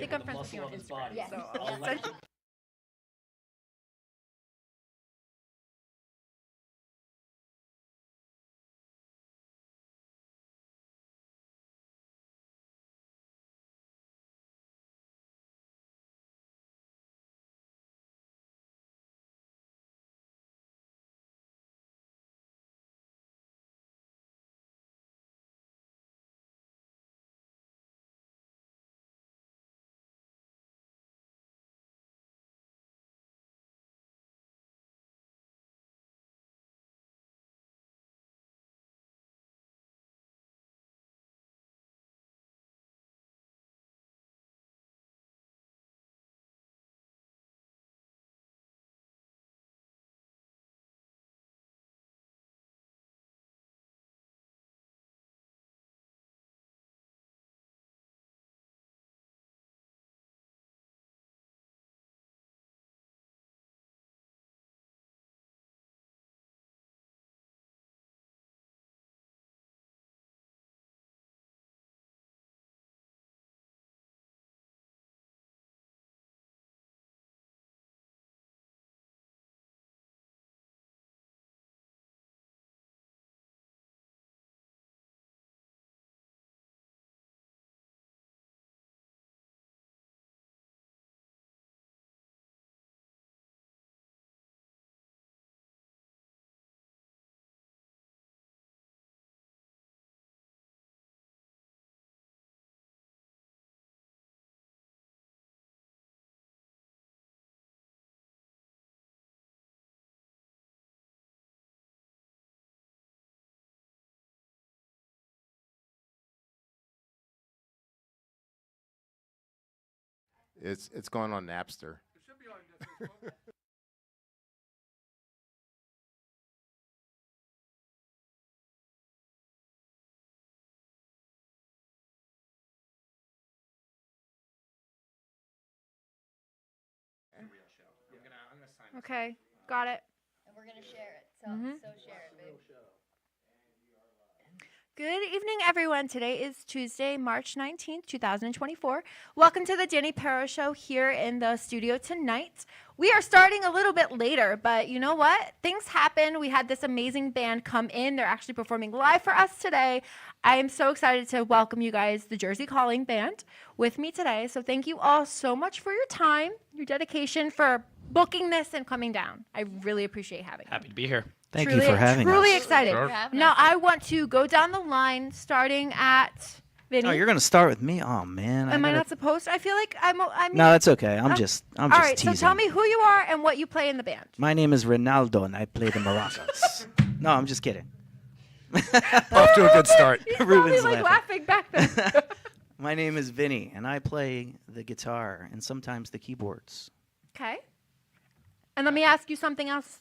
think I'm friends with you on Instagram. Yes. So Yes. I'll send you. It's going on Napster. Okay, got it. And we're gonna share it. So Mhm. so share it, babe. Good evening, everyone. Today is Tuesday, March 19th, 2024. Welcome to the Dani Perro Show here in the studio tonight. We are starting a little bit later, but you know what? Things happen. We had this amazing band come in. They're actually performing live for us today. I am so excited to welcome you guys, the Jersey Calling Band, with me today. So thank you all so much for your time, your dedication, for booking this and coming down. I really appreciate having you. Happy to be here. Thank you for having Truly us. excited. Sure. For having Now us. I want to go down the line, starting at Vinny. Oh, you're gonna start with me? Oh man. Am I gotta- not supposed to? I feel like I mean. No, that's okay. I'm Oh. just All teasing. right, so tell me who you are and what you play in the band. My name is Ronaldo, and I play the maracas. No, I'm just kidding. Off to a good start. You probably Ruben's like laughing back then. My name is Vinny, and I play the guitar and sometimes the keyboards. Okay. And let me ask you something else.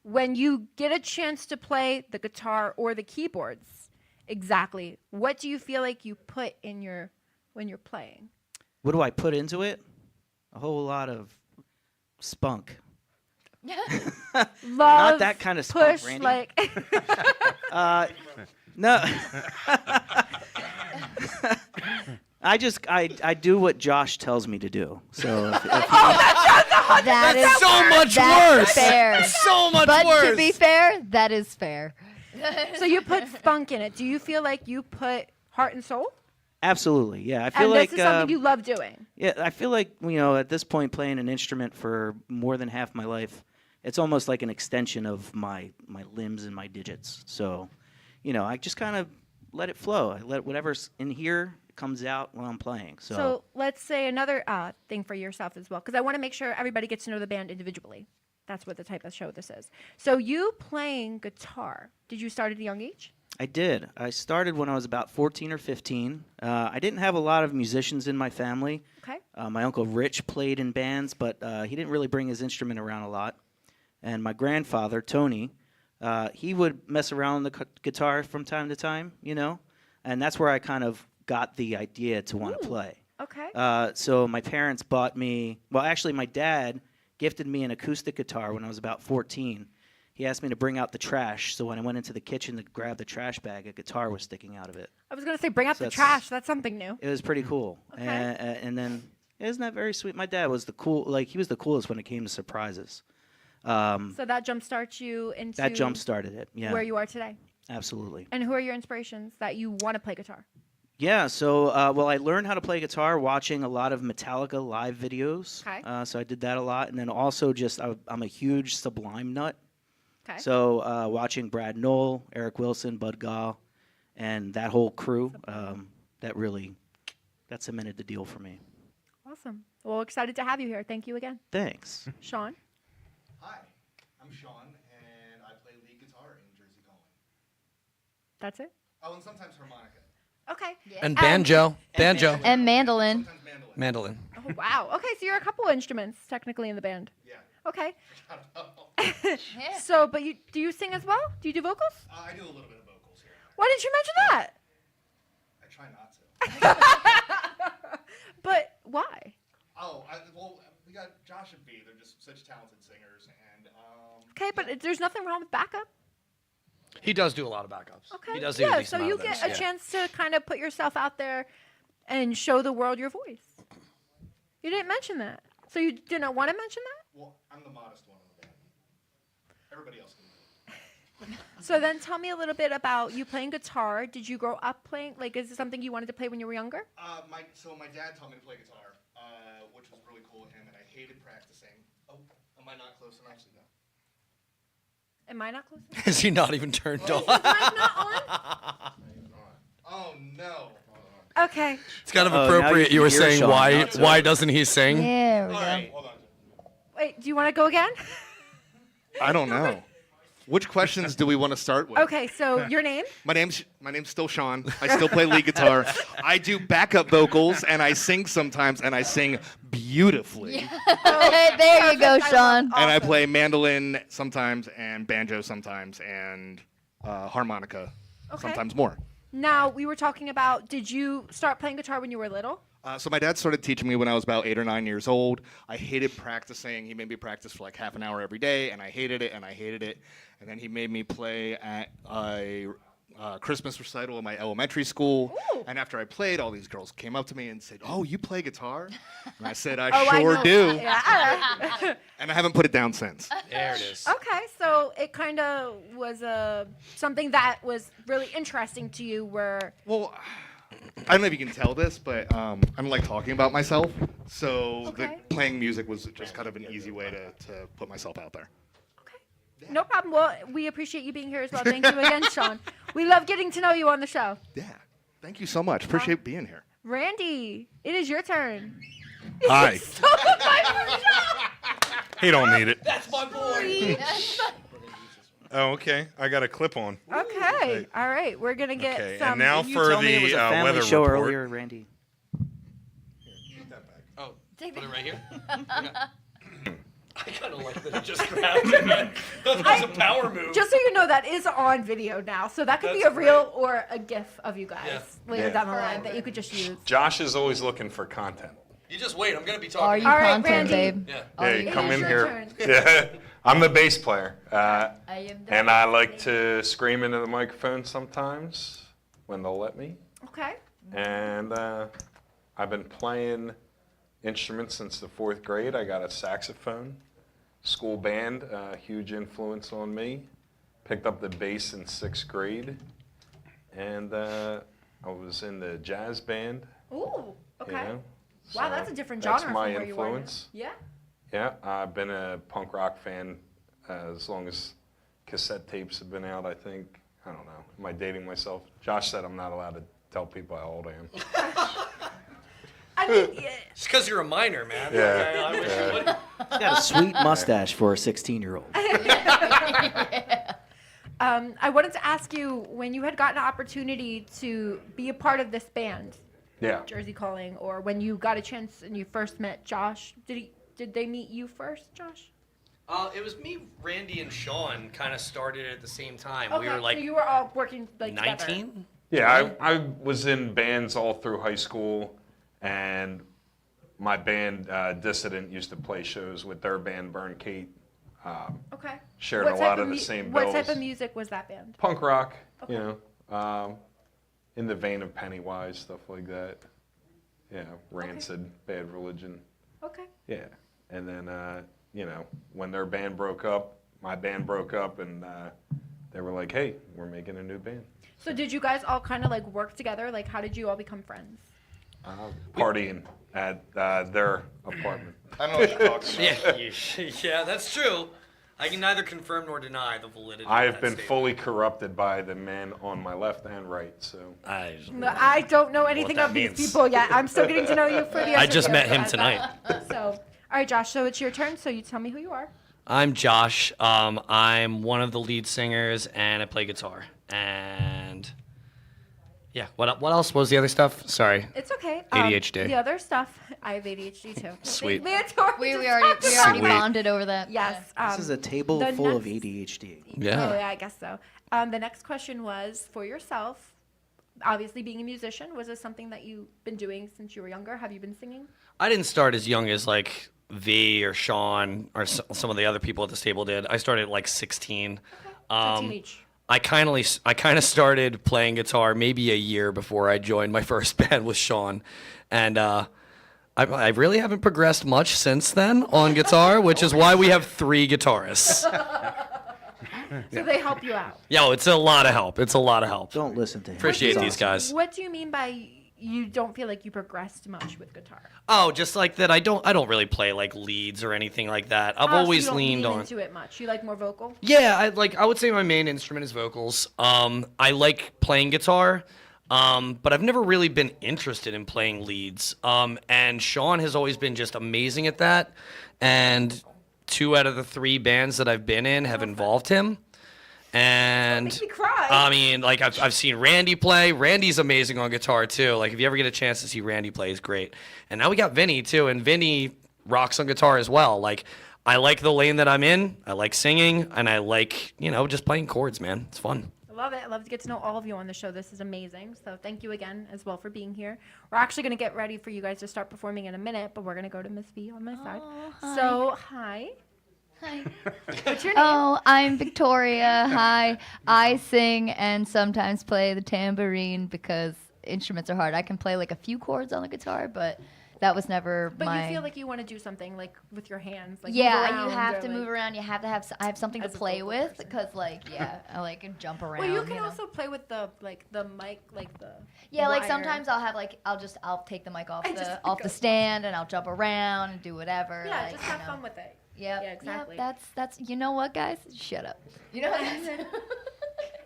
When you get a chance to play the guitar or the keyboards, exactly what do you feel like you put in your when you're playing? What do I put into it? A whole lot of spunk. Love, Not that kind of spunk, push, Randy. like. No. I do what Josh tells me to do. So if That is So much that's worse. fair. So much But worse. to be fair, that is fair. So you put spunk in it. Do you feel like you put heart and soul? absolutely, yeah. I feel And like this is something you love doing. yeah, I feel like at this point, playing an instrument for more than half my life, it's almost like an extension of my limbs and my digits. So, I just kind of let it flow. I let whatever's in here comes out when I'm playing. So let's say another thing for yourself as well, because I want to make sure everybody gets to know the band individually. That's what the type of show this is. So you playing guitar, did you start at a young age? I did. I started when I was about 14 or 15. I didn't have a lot of musicians in my family. Okay. My uncle Rich played in bands, but he didn't really bring his instrument around a lot. And my grandfather, Tony, he would mess around on the guitar from time to time, and that's where I kind of got the idea to want to play. Okay. So my parents bought me, well, actually, my dad gifted me an acoustic guitar when I was about 14. He asked me to bring out the trash, so when I went into the kitchen to grab the trash bag, a guitar was sticking out of it. I was going to say bring out So the that's- trash. That's something new. It was pretty cool. Okay. And then Isn't that very sweet? My dad was he was the coolest when it came to surprises. So that jump starts you into That jump started it. Yeah, where you are today. absolutely. And who are your inspirations that you want to play guitar? Yeah, so I learned how to play guitar watching a lot of Metallica live videos. Okay. So I did that a lot, and then also I'm a huge Sublime nut. Okay. So watching Brad Knoll, Eric Wilson, Bud Gall, and that whole crew, that cemented the deal for me. Awesome. Well, excited to have you here. Thank you again. Thanks. Sean? Hi, I'm Sean, and I play lead guitar in Jersey Calling. That's it? Oh, and sometimes harmonica. Okay. And banjo. Banjo. And mandolin. Sometimes mandolin. Mandolin. Oh, wow. Okay, so you're a couple instruments technically in the band. Yeah. Okay. Yeah. So, but do you sing as well? Do you do vocals? I do a little bit of vocals here. Why didn't you mention that? I try not to. But why? Well, we got Josh and B. They're just such talented singers, and Okay, but there's nothing wrong with backup. He does do a lot of backups. Okay. He does do a yeah, decent so amount you of get those, a yeah. chance to kind of put yourself out there and show the world your voice. You didn't mention that. So you didn't want to mention that? well, I'm the modest one in the band. Everybody else can do it. So then tell me a little bit about you playing guitar. Did you grow up playing? Like, is it something you wanted to play when you were younger? My dad taught me to play guitar, which was really cool with him, and I hated practicing. Oh, am I not close enough? No. Am I not close enough? Is he not even turned on? Is mine not on? Oh no. Okay. It's kind of now appropriate. You were you're saying Sean, why not so. why doesn't he sing? There we All go. right, hold on. Wait, do you want to go again? I don't know. Which questions do we want to start with? Okay, so your name? My name's still Sean. I still play lead guitar. I do backup vocals and I sing sometimes, and I sing beautifully. There you go, Perfect, I love- Sean. And I awesome. play mandolin sometimes, and banjo sometimes, and harmonica Okay. sometimes more. Now, we were talking about, did you start playing guitar when you were little? So my dad started teaching me when I was about 8 or 9 years old. I hated practicing. He made me practice for like half an hour every day, and I hated it, and I hated it. And then he made me play at a Christmas recital in my elementary school. Ooh. And after I played, all these girls came up to me and said, "Oh, you play guitar?" And I said, "I Oh, sure know. do." Yeah. And I haven't put it down since. There it is. Okay, so it kind of was something that was really interesting to you where, Well, I don't know if you can tell this, but I don't like talking about myself. So Okay. playing music was just kind of an easy way to put myself out there. okay, no problem. Well, we appreciate you being here as well. Thank you again, Sean. We love getting to know you on the show. Yeah. Thank you so much. Appreciate being here. Randy, it is your turn. Hi. So my first He don't need it. That's my boy. Oh, okay. I got a clip on. job. Okay, all right. We're going to get Okay, some. and now You for told me it was the a family weather show report. earlier, Randy. Oh, Take put the- it right here. I kind of like that it just grabbed it. That was a power move. Just so you know, that is on video now. So that could be a That's reel or a GIF of you guys Yeah. later Yeah. down the line that you could just use. Josh is always looking for content. You just wait. I'm gonna be Are talking. you All right, content, Randy. babe? Yeah. Are Hey, you come It is in your here. turn. Yeah, I'm the bass player, I am the and I like to scream into the microphone sometimes when they'll let me. Okay. And I've been playing instruments since the 4th grade. I got a saxophone, school band, huge influence on me. Picked up the bass in 6th grade, and I was in the jazz band. Ooh. Okay. You know? Wow, So that's a different that's genre my from where influence. you are now. Yeah, I've been a punk rock fan as long as cassette tapes have been out, I think. I don't know. Am I dating myself? Josh said I'm not allowed to tell people how old I am. Yeah. I mean, yeah. It's because you're a minor, man. Yeah. I wish you wouldn't. He's got a sweet mustache for a 16-year-old. I wanted to ask you, when you had gotten an opportunity to be a part of this band, Yeah. Jersey Calling, or when you got a chance and you first met Josh, did they meet you first, Josh? It was me, Randy, and Sean kind of started at the same time. Okay, We were like so you were all working like together. 19. Yeah, I was in bands all through high school, and my band, Dissident, used to play shows with their band, Burn Kate. Okay. Shared What a type lot of of the mu- same What bills. type of music was that band? Punk rock, Okay. you know, in the vein of Pennywise, stuff like that. Rancid, Bad Religion. Okay. Yeah. And then, when their band broke up, my band broke up, and they were like, hey, we're making a new band. So did you guys all kind of like work together? Like, how did you all become friends? Partying at their apartment. I don't know what you're talking about. Yeah, that's true. I can neither confirm nor deny the validity I of have that been statement. fully corrupted by the men on my left and right, so. No, I don't know anything that of these means. people yet. I'm still getting to know you for the I just interview. met him tonight. So, all right, Josh. So it's your turn. So you tell me who you are. I'm Josh. I'm one of the lead singers, and I play guitar. And yeah, what else? What was the other stuff? Sorry. It's okay. ADHD. The other stuff. I have ADHD too. Sweet. Me and Tori We just already talked about it. bonded over that. Yes. This is a table the full of next- ADHD. Yeah. Oh yeah, I guess so. The next question was for yourself. Obviously, being a musician, was this something that you've been doing since you were younger? Have you been singing? I didn't start as young as like V or Sean or some of the other people at this table did. I started at like 16. So teenage. I kind of started playing guitar maybe a year before I joined my first band with Sean, and I really haven't progressed much since then on guitar, which is why we have 3 guitarists. So they help you out. Yo, it's a lot of help. It's a lot of help. Don't listen to him. Appreciate He's these awesome. guys. What do you mean by you don't feel like you progressed much with guitar? Oh, just like that. I don't really play like leads or anything like that. I've Oh, so always you don't leaned lean on. into it much. You like more vocal? Yeah, I would say my main instrument is vocals. I like playing guitar, but I've never really been interested in playing leads. And Sean has always been just amazing at that. And 2 out of the 3 bands that I've been in have involved him. And Make me cry. I mean, like I've seen Randy play. Randy's amazing on guitar too. Like if you ever get a chance to see Randy play, he's great. And now we got Vinny too, and Vinny rocks on guitar as well. Like I like the lane that I'm in. I like singing, and I like just playing chords, man. It's fun. I love it. I love to get to know all of you on the show. This is amazing. So thank you again as well for being here. We're actually going to get ready for you guys to start performing in a minute, but we're going to go to Miss B on my side. hi. So, hi. Hi. What's your name? Oh, I'm Victoria. Hi. I sing and sometimes play the tambourine because instruments are hard. I can play like a few chords on the guitar, but that was never But my. you feel like you want to do something like with your hands, like yeah, move you around have or, to like- move around. You have to have. I have something to As a play vocal with person. because, like, yeah, I like can jump around. Well, you can know. also play with the mic, like the Yeah, like wire. sometimes I'll have like I'll take the mic off I just off the go- stand and I'll jump around and do whatever. Yeah, like, just you have know. fun with it. Yep. Yeah, exactly. Yep, that's you know what, guys? Shut up. You know what?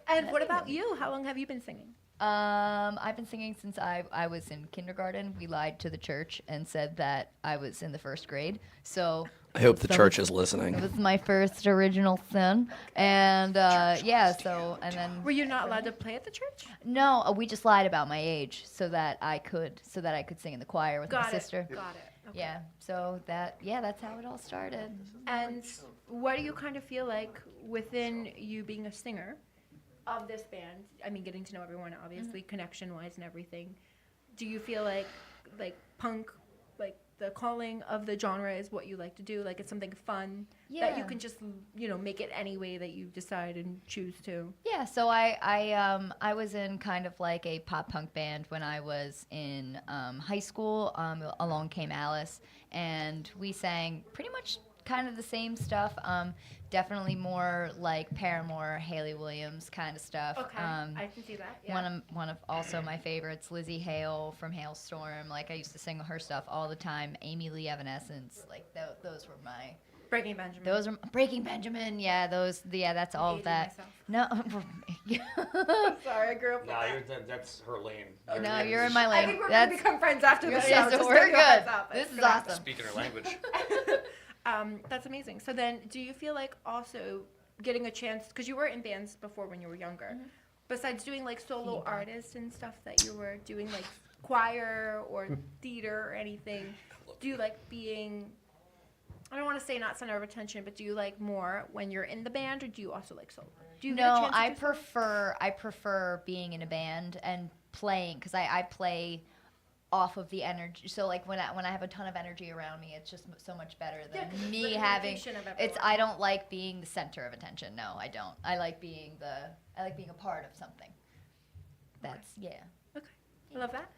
And what about you? How long have you been singing? I've been singing since I was in kindergarten. We lied to the church and said that I was in the 1st grade. So I hope the That church was- is it listening. was my first original sin. And yeah, so and then Were you not allowed to play at the church? no, we just lied about my age so that I could sing in the choir with my Got it. sister. Got it. Okay. Yeah. So that's how it all started. And what do you kind of feel like within you being a singer of this band? I mean, getting to know everyone, obviously, connection-wise and everything. Do you feel like punk, like the calling of the genre is what you like to do? Like it's something fun that you Yeah. can just, make it any way that you decide and choose to. Yeah, so I was in kind of like a pop punk band when I was in high school. Along Came Alice, and we sang pretty much kind of the same stuff. Definitely more like Paramore, Haley Williams kind of stuff. Okay, I can see that. Yeah. One of also my favorites, Lizzie Hale from Hailstorm. Like I used to sing her stuff all the time. Amy Lee Evanescence, like those were my. Breaking Benjamin. Those are Breaking Benjamin. Yeah, that's all of aging that. myself. No, Sorry, I grew up with Nah, that. that's her lane. no, you're in my I lane. think we're That's going to become friends after the show. yeah, so just we're giving you a heads good. up. This It's is gonna awesome. Speaking her language. That's amazing. So then, do you feel like also getting a chance, because you were in bands before when you were younger, besides doing like solo artists and stuff that you were doing like choir or theater or anything, do you like being, I don't want to say not center of attention, but do you like more when you're in the band, or do you also like solo? Do you get a No, chance to I do solo? prefer being in a band and playing because I play off of the energy. So like when I have a ton of energy around me, it's just so much better Yeah, than 'cause it's me the having. communication of It's everyone. I don't like being the center of attention. No, I don't. I like being a part of something. That's yeah. Okay, I love that.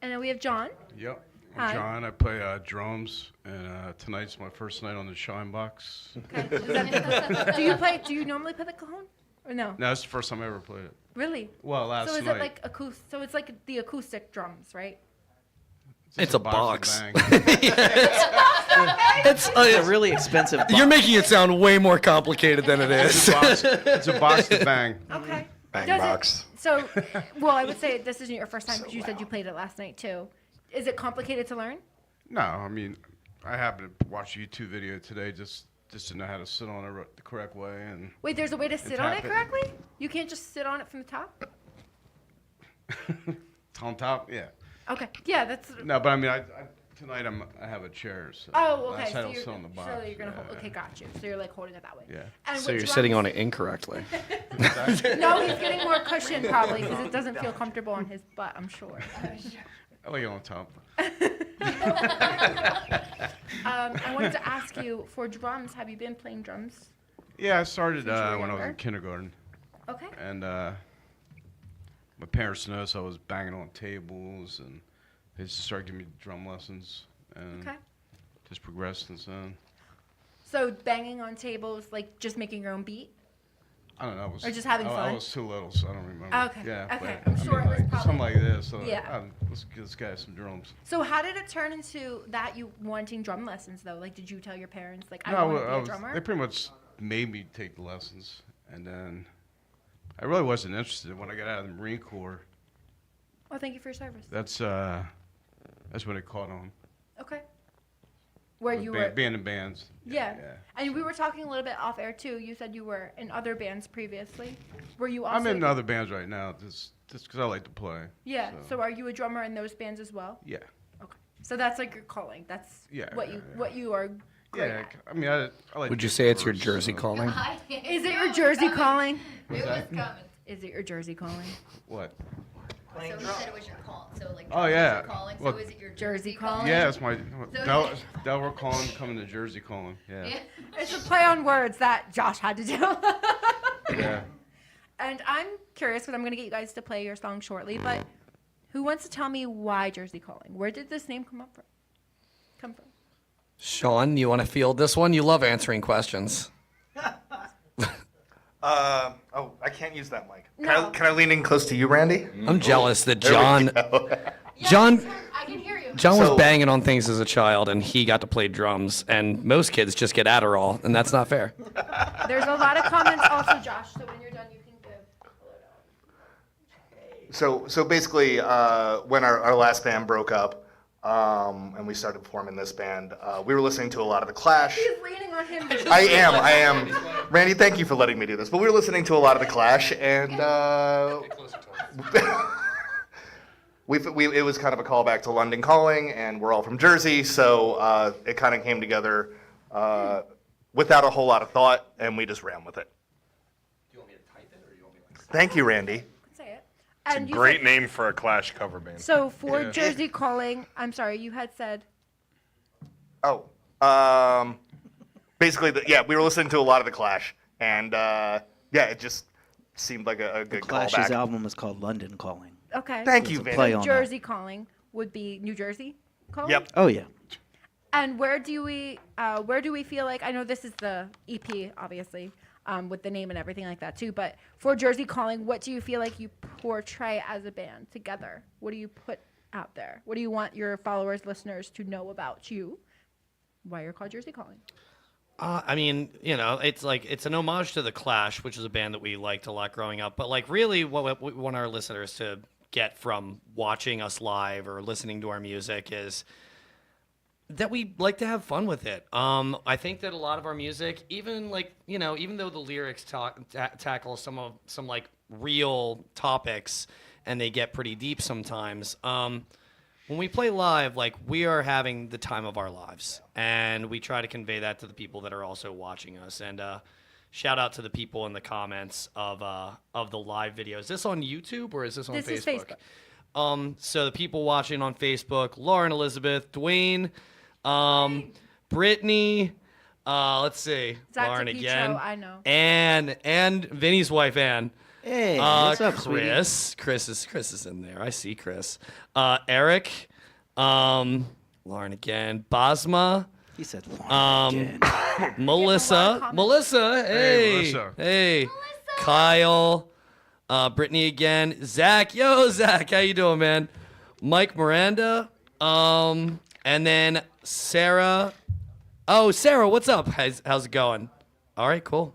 And then we have John. Yep. Hi. I'm John. I play drums, and tonight's my first night on the Shine Box. Okay. Do you normally play the cajon or no? No, it's the first time I ever played it. Really? Well, last So is night. it like acoustic? So it's like the acoustic drums, right? It's a box. Bang. It's It's a really expensive box. You're making it sound way more complicated than it is. It's a box to bang. Okay. Bang Does it- box. So, well, I would say this isn't your first time because you said you played it last night too. Is it complicated to learn? No, I mean, I happened to watch a YouTube video today just to know how to sit on it the correct way, and Wait, there's a way to sit on tap it it. correctly? You can't just sit on it from the top? it's on top. Yeah. Okay. Yeah, that's. No, but I mean, tonight I have a chair. So Oh, okay. Last night I So was you're, sitting on the box. so you're gonna hold. yeah. Okay, got you. So you're like holding it that way. Yeah. And So with you're sitting on drums- it incorrectly. No, he's getting more cushion probably because it doesn't feel comfortable on his butt. I'm sure. I like it on top. I wanted to ask you for drums. Have you been playing drums? Yeah, I started Since you were when I was younger? in kindergarten, Okay. and my parents noticed I was banging on tables, and they just started giving me drum lessons, and Okay. just progressed since then. So banging on tables, like just making your own beat. I don't know. I was, Or just having I fun? was too little, so I don't remember. Okay, Yeah. okay, but, I'm sure it was like, probably- something like this. So Yeah. let's give this guy some drums. So how did it turn into that you wanting drum lessons though? Like, did you tell your parents like I No, want to be a they drummer? pretty much made me take the lessons, and then I really wasn't interested when I got out of the Marine Corps. Oh, thank you for your service. That's when it caught on. Okay. Where With you were. being in bands. Yeah. And we were talking a little bit off air too. You said you were in other bands previously. Were you also? I'm in other bands right now, just because I like to play. Yeah. So are you a drummer in those bands as well? Yeah. Okay. So that's like your calling. That's Yeah, what yeah, you yeah. what you are great Yeah, at. I mean, I like. Would to you get say it's your first, Jersey so- calling? Is it your Jersey calling? It was coming. Is it your Jersey calling? What? So he said it was your call. So like Oh, drums yeah. are calling. Well, so is it your Jersey Jersey calling? calling? Yeah, it's my So- Delaware calling coming to Jersey calling. Yeah. Yeah. It's a play on words that Josh had to do. Yeah. And I'm curious because I'm going to get you guys to play your song shortly, but who wants to tell me why Jersey Calling? Where did this name come from? Sean, you want to field this one? You love answering questions. Oh, I can't use that mic. No. Can I lean in close to you, Randy? I'm jealous that There we John go. John I can hear you. John was So- banging on things as a child, and he got to play drums. And most kids just get Adderall, and that's not fair. There's a lot of comments also, Josh, so when you're done, you can give a So basically, when our last band broke up, and we started forming this band, we were listening to a lot of The Clash. He's leaning on him. I am. Randy, thank you for letting me do this. But we were listening to a lot of The Clash, and it was kind of a callback to London Calling, and we're all from Jersey, so it kind of came together without a whole lot of thought, and we just ran with it. Thank you, Randy. Say it. And you Great said- name for a Clash cover band. So for Yeah. Jersey Calling, I'm sorry, you had said. Oh, basically, we were listening to a lot of The Clash, and it just seemed like a good Clash's callback. album is called London Calling. Okay. Thank you, It's a Vinny. play on that. Jersey Calling would be New Jersey Calling? Yep. Oh yeah. And where do we feel like, I know this is the EP, obviously, with the name and everything like that too, but for Jersey Calling, what do you feel like you portray as a band together? What do you put out there? What do you want your followers, listeners to know about you? Why you're called Jersey Calling? I mean, it's like it's an homage to The Clash, which is a band that we liked a lot growing up. But like, really, what we want our listeners to get from watching us live or listening to our music is that we like to have fun with it. I think that a lot of our music, even though the lyrics tackle some like real topics and they get pretty deep sometimes. When we play live, like, we are having the time of our lives, and we try to convey that to the people that are also watching us. And shout out to the people in the comments of the live video. Is this on YouTube or is this on Facebook? This is Facebook. So the people watching on Facebook: Lauren, Elizabeth, Dwayne, Brittany. Let's see, Zach Lauren DiPietro, again, I know. and Vinny's wife Ann. Hey, what's up, Chris? sweetie? Chris is in there. I see Chris. Eric. Lauren again. Basma. He said Lauren again. Melissa. Melissa. Hey. Melissa. Hey. Kyle. Brittany again. Zach. Yo, Zach. How you doing, man? Mike Miranda. And then Sarah. Oh, Sarah, what's up? How's it going? All right, cool.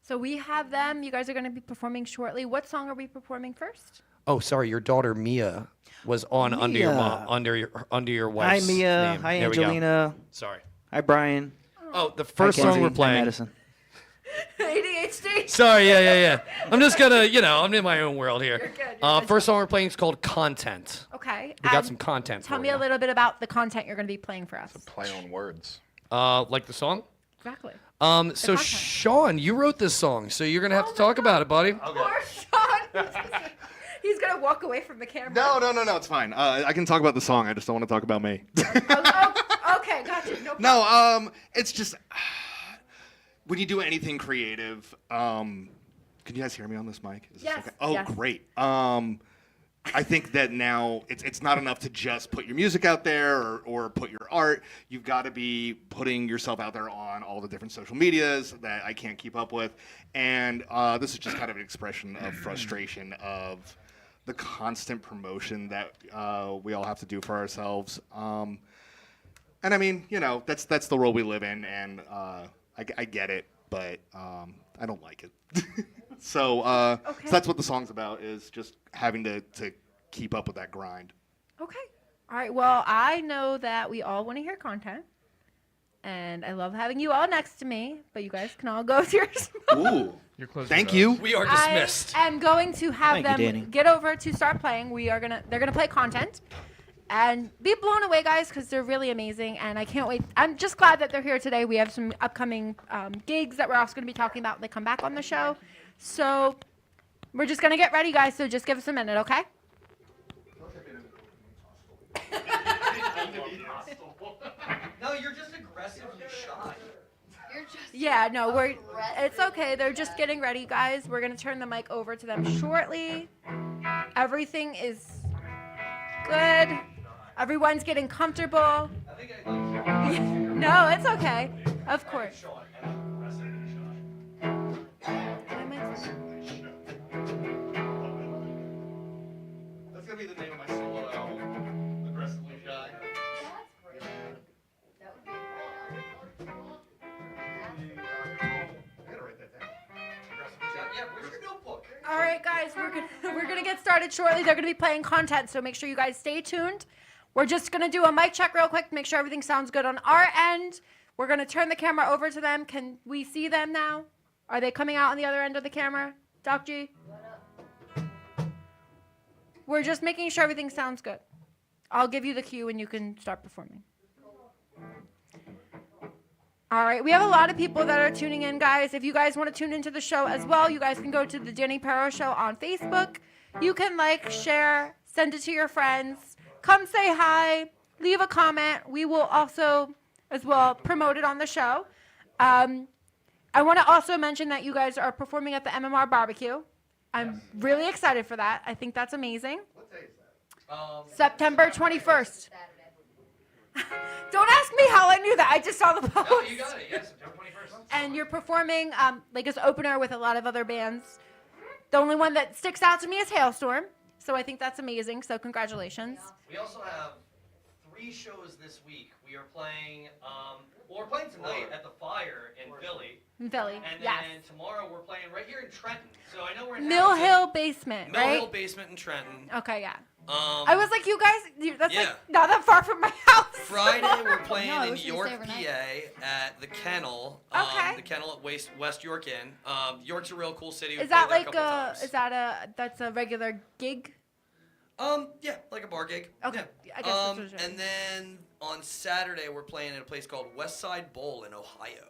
So we have them. You guys are going to be performing shortly. What song are we performing first? Oh, sorry, your daughter Mia was on under your mom, under your Hi, wife's Mia. name. Hi, There we go. Angelina. Sorry. Hi, Brian. Oh, the Hi, first song Kenzie. we're Hi, playing. Madison. ADHD. Sorry, yeah. I'm just gonna, I'm in my own world here. You're good, you're good. First song we're playing is called Content. Okay. We got and some content. Tell for me you. a little bit about the content you're going to be playing for us. Play on words. Like the song. Exactly. So content. Sean, you wrote this song, so you're gonna have to talk about it, buddy. Poor Sean. He's going to walk away from the camera. No, it's fine. I can talk about the song. I just don't want to talk about me. Okay, gotcha. No problem. No, it's just when you do anything creative. Can you guys hear me on this mic? Is this Yes, okay? Oh, yes. great. I think that now it's not enough to just put your music out there or put your art. You've got to be putting yourself out there on all the different social medias that I can't keep up with. And this is just kind of an expression of frustration of the constant promotion that we all have to do for ourselves. And I mean, that's the world we live in, and I get it, but I don't like it. So that's what the song's about, is just having to keep up with that grind. Okay. All right. Well, I know that we all want to hear content. And I love having you all next to me, but you guys can all go to your spot. Ooh, You're close. thank you. We are dismissed. I am going to have Thank you, them Dani. get over to start playing. They're gonna play content, and be blown away, guys, because they're really amazing, and I can't wait. I'm just glad that they're here today. We have some upcoming gigs that we're also gonna be talking about when they come back on the show. So we're just gonna get ready, guys. So just give us a minute, okay? No, you're just aggressively shy. Yeah, no, it's okay. They're just getting ready, guys. We're gonna turn the mic over to them shortly. Everything is good. Everyone's getting comfortable. No, it's okay. Of course. That's gonna be the name of my solo album, Aggressively Shy. All right, guys, we're gonna get started shortly. They're gonna be playing content, so make sure you guys stay tuned. We're just gonna do a mic check real quick to make sure everything sounds good on our end. We're gonna turn the camera over to them. Can we see them now? Are they coming out on the other end of the camera, Doc G? We're just making sure everything sounds good. I'll give you the cue and you can start performing. All right, we have a lot of people that are tuning in, guys. If you guys want to tune into the show as well, you guys can go to the Dani Perro Show on Facebook. You can like, share, send it to your friends. Come say hi, leave a comment. We will also, as well, promote it on the show. I want to also mention that you guys are performing at the MMR Barbecue. I'm really excited for that. I think that's amazing. What day is that? September 21st. Don't ask me how I knew that. I just saw the post. Oh, you got it. Yes, September 21st. And you're performing like as opener with a lot of other bands. The only one that sticks out to me is Hailstorm. So I think that's amazing. So congratulations. We also have 3 shows this week. We are playing, we're playing tonight at the Fire in Philly. In Philly. And Yes. then tomorrow we're playing right here in Trenton. So I know we're in Mill Hamilton. Hill Basement, Mill right? Hill Basement in Trenton. Okay, yeah. I was like, you guys, that's Yeah. like not that far from my house. Friday we're playing No, I in was gonna York, say PA overnight. at the Kennel. Okay. The Kennel at West York Inn. York's a real cool city. We've Is that played like there a couple times. that's a regular gig? Yeah, like a bar gig. Okay, Yeah. I guess that's what you're And then on Saturday we're playing at a place called West Side Bowl in Ohio.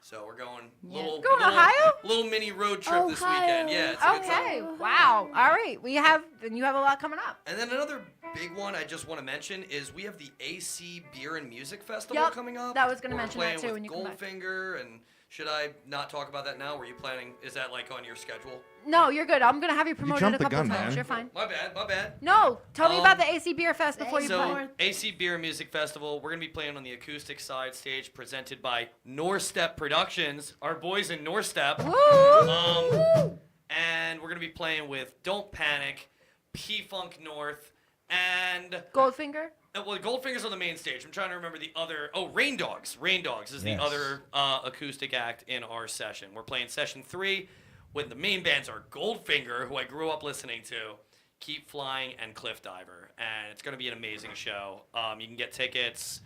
So we're going Going to Ohio? little mini road trip this weekend. Yeah, it's a good time. Okay, wow. All right, you have a lot coming up. And then another big one I just want to mention is we have the AC Beer and Music Festival Yep, coming up. that was gonna We're mention that playing too with when you come back. Goldfinger and Should I not talk about that now? Were you planning? Is that like on your schedule? No, you're good. I'm gonna have you promoted jumped a the couple gun, times. man. You're fine. My bad. No, tell me about the AC Beer Fest before you So, play. AC Beer Music Festival, we're going to be playing on the acoustic side stage presented by Norstep Productions, our boys in Norstep. Woo! And we're going to be playing with Don't Panic, P-Funk North, and... Goldfinger. Well, Goldfinger's on the main stage. I'm trying to remember the other... Oh, Rain Dogs. Rain Dogs is Yes. the other acoustic act in our session. We're playing session 3 when the main bands are Goldfinger, who I grew up listening to, Keep Flying, and Cliff Diver. And it's going to be an amazing show. You can get tickets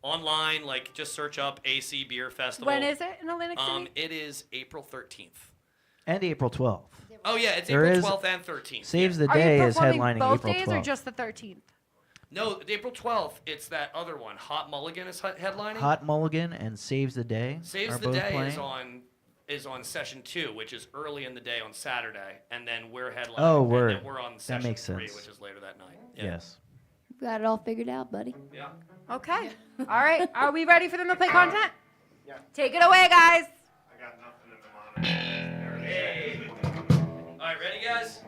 online, like just search up AC Beer Festival. When is it in Atlantic City? It is April 13th. And April 12th. Oh, yeah, it's There April is- 12th and 13th. Saves the Are you Day is performing headlining both April days 12th. or just the 13th? No, April 12th, it's that other one. Hot Mulligan is headlining. Hot Mulligan and Saves the Day Saves are the both Day playing. is on session 2, which is early in the day on Saturday, and then we're headlining. Oh, and word. then we're on That session makes 3, sense. which is later that night. Yeah. Yes. Got it all figured out, buddy. Yeah. Okay. All right. Are we ready for them to play content? Yeah. Take it away, guys. I got nothing in the monitor. Hey. All right, ready, guys?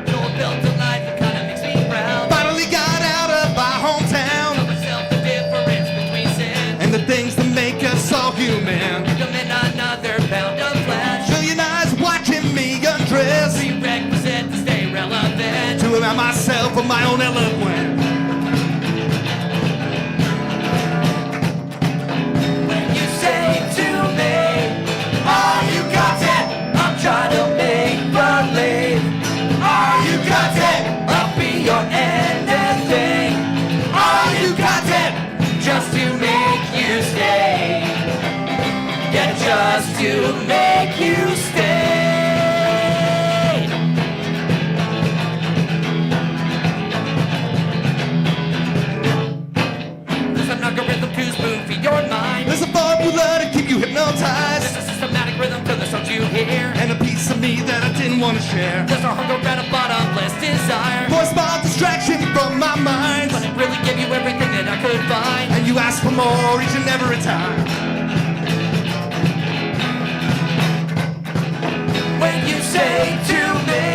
Joel built a life that kind of makes me proud. Finally got out of my hometown Tell myself the difference between sin and the things that make us all human. commit another pound of flesh. Million eyes watching me undress Prerequisite to stay relevant. to remind myself of my own eloquence. When you say to me, "Are you got it?" I'm trying to make believe. Are you got it? I'll be your anything. Are you got it? Just to make you stay. Yeah, just to make you stay. There's an algorithm to spoon feed your mind. There's a formula to keep you hypnotized There's a systematic rhythm to the songs you hear. and a piece of me that I didn't want to share. There's a hunger and a bottomless desire. For a small distraction from my mind, But it really gave you everything that I could find. and you ask for more each and every time. When you say to me,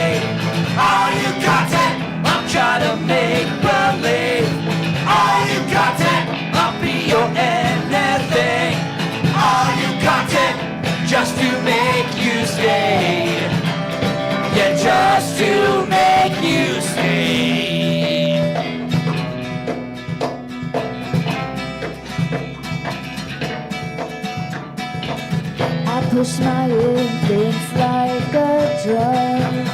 "Are you got it?" I'm trying to make believe. Are you got it? I'll be your anything. Are you got it? Just to make you stay. Yeah, just to make you stay. I push my influence like a drug.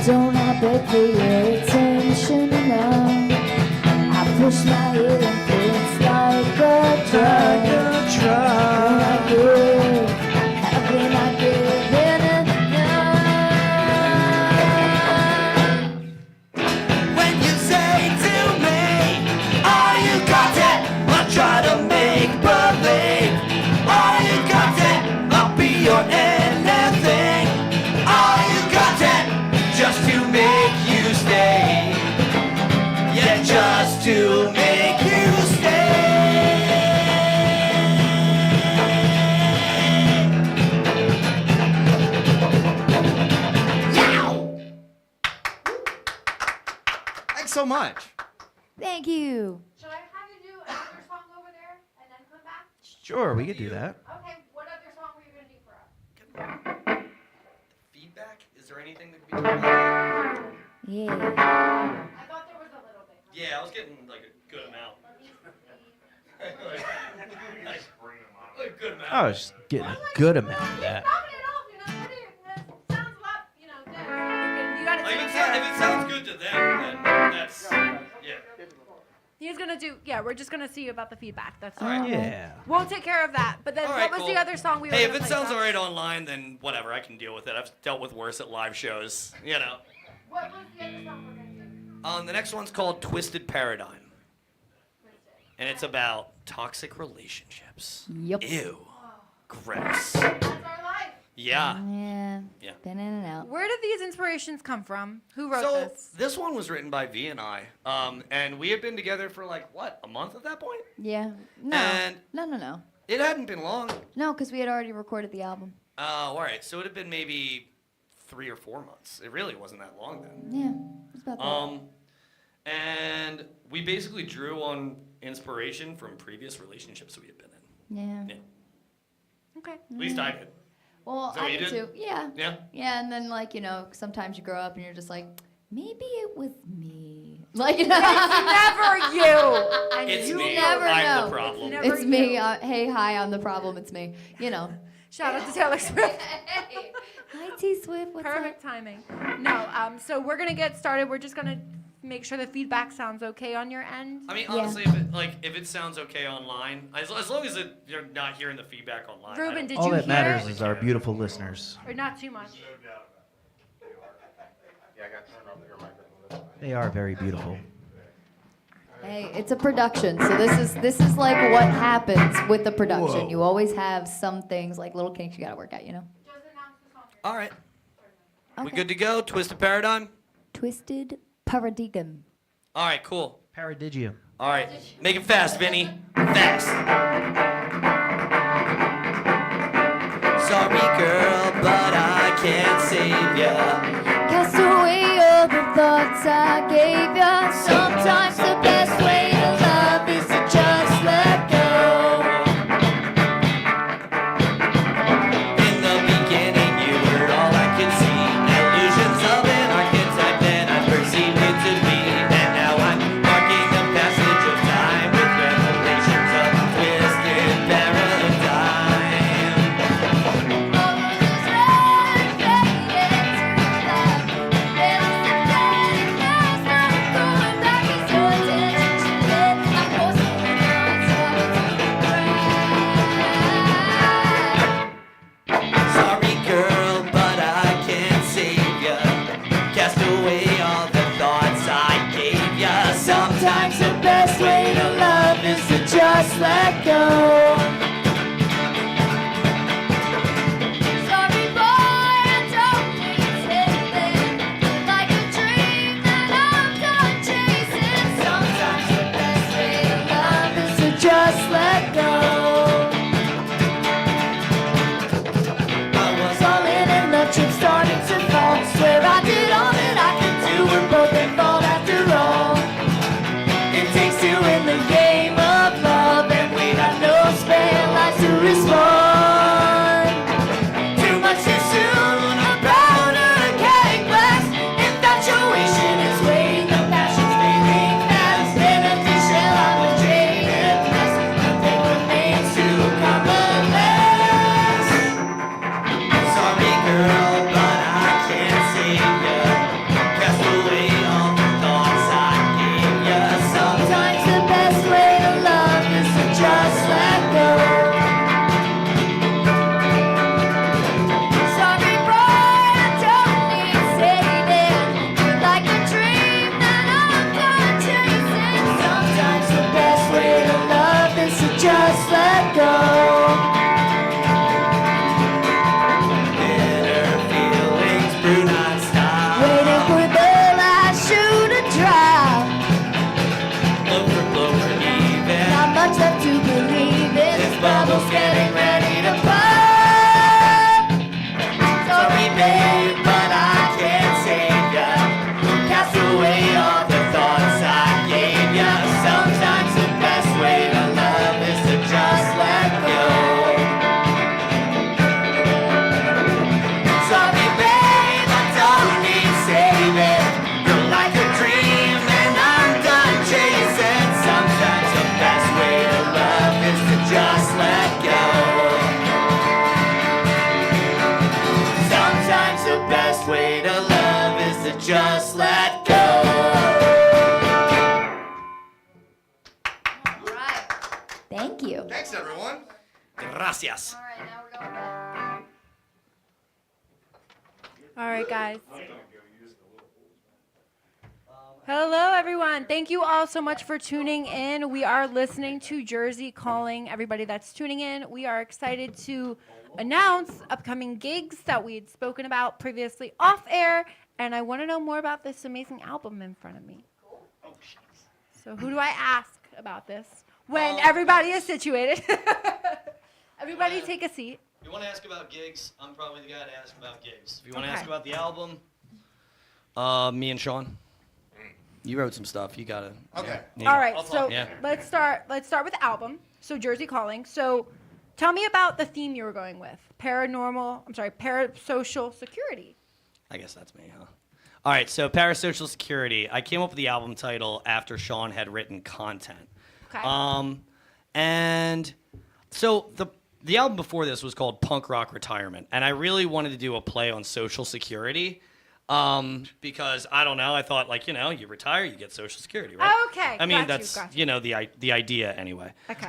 Don't I beg for your attention now? I push my influence like a drug. When I give, haven't I given enough? When you say to me, "Are you got it?" I try to make believe. Are you got it? I'll be your anything. Are you got it? Just to make you stay. Yeah, just to make you stay. Thanks so much. Thank you. Should I have you do another song over there and then come back? Sure, we could do that. Okay. What other song were you gonna do for us? Feedback? Is there anything that could be done? Yeah. I thought there was a little bit. Yeah, I was getting like a good amount. Like a good amount. I was just getting a good amount of that. Knocking it off, you know. What do you? That sounds a lot, you know. Good. You gotta Like, take if care it of. sounds good to them, then that's yeah. He's gonna do. Yeah, we're just gonna see about the feedback. That's all. All right. Yeah. We'll take care of that. But then, All what right, was cool. the other song we were? Hey, if gonna it play, sounds Josh? alright online, then whatever, I can deal with it. I've dealt with worse at live shows, you know. What was the other song we're gonna do? The next one's called Twisted Paradigm. And it's about toxic relationships. Yep. Ew. Gross. That's our life. Yeah. Yeah. Yeah. Been in and out. Where did these inspirations come from? Who wrote So this? one was written by V and I, and we had been together for like what, a month at that point? Yeah. No. And- No. It hadn't been long. No, because we had already recorded the album. Oh, all right. So it had been maybe 3 or 4 months. It really wasn't that long then. Yeah. It's about that. And we basically drew on inspiration from previous relationships we had been in. Yeah. Yeah. Okay. At least I did. Well, Is that I what you did did? too. Yeah. Yeah. Yeah, and then like, you know, sometimes you grow up and you're just like, maybe it was me. Like, It's never you. And It's you me. never I'm know. the problem. Never It's me. you. Hey, hi, I'm the problem. It's me. You know. Shout out to Taylor Swift. Hey. Hi, T Swift. What's Perfect timing. No, so we're gonna get started. We're just gonna make sure the feedback sounds okay on your end. I mean, Yeah. honestly, if it sounds okay online, as long as you're not hearing the feedback online. I Ruben, don't- did All you that hear matters it? is our beautiful listeners. Or not too much? Yeah, I got to turn off your microphone. They are very beautiful. Hey, it's a production, so this is like what happens with the production. Whoa. You always have some things like little kinks you gotta work out, you know. All right. We Okay. good to go? Twisted Paradigm? Twisted paradigm. All right, cool. Paradigium. All right. Make it fast, Vinny. Fast. Sorry, girl, but I can't save ya. Cast away all the thoughts I gave ya. Sometimes the best way to love is to just let go. In the beginning, you were all I could see. Illusions of an archetype that I perceived it to be. And now I'm marking the passage of time with revelations of twisted paradigm. All of this red faded to black. There was the day, now's not going back. It's your attention to it. I'm forcing the thoughts off to crack. Sorry, girl, but I can't save ya. Cast away all the thoughts I gave ya. Sometimes the best way to love is to just let go. Sorry, boy, I don't mean saving. Like a dream that I'm done chasing. Sometimes the best way to love is to just let go. I was Falling and the chips starting to fall. Swear I did all that I could do. We're both at fault after all. It takes two in the game of love, and we got no spare lives to respond. Too much too soon, a powder cake glass. Infatuation is waning, the passion's fading fast. In a shell of a jaded mess, nothing remains to coalesce. sorry, girl, but I can't save ya. Cast away all the thoughts I gave ya. Sometimes the best way to love is to just let go. Sorry, boy, I don't need saving. You're like a dream that I'm done chasing. Sometimes the best way to love is to just let go. Bitter feelings brew non-stop. Waiting for the last shoe to drop. Look for clover even. Not much left to believe in. This bubble's getting ready to pop. Sorry, babe, but I can't save ya. Cast away all the thoughts I gave ya. Sometimes the best way to love is to just let go. Sorry, babe, I don't need saving. You're like a dream and I'm done chasing. Sometimes the best way to love is to just let go. Sometimes the best way to love is to just let go. Right. Thank you. Thanks, everyone. Gracias. All right, now we're going back. All right, guys. Hello, everyone. Thank you all so much for tuning in. We are listening to Jersey Calling. Everybody that's tuning in, we are excited to announce upcoming gigs that we had spoken about previously off air. And I want to know more about this amazing album in front of me. So who do I ask about this when everybody is situated? Everybody take a seat. If you want to ask about gigs, I'm probably the guy to ask about gigs. If you want to Okay. ask about the album, me and Sean. You wrote some stuff. You gotta. Okay. Yeah. All right, I'll so talk. Yeah. let's start with the album. So Jersey Calling. So tell me about the theme you were going with. Parasocial security. I guess that's me, huh? All right, so Parasocial Security. I came up with the album title after Sean had written content. Okay. And so the album before this was called Punk Rock Retirement, and I really wanted to do a play on Social Security. Because I don't know, I thought like, you retire, you get Social Security, right? Okay. I mean, got that's you. the idea anyway. Okay.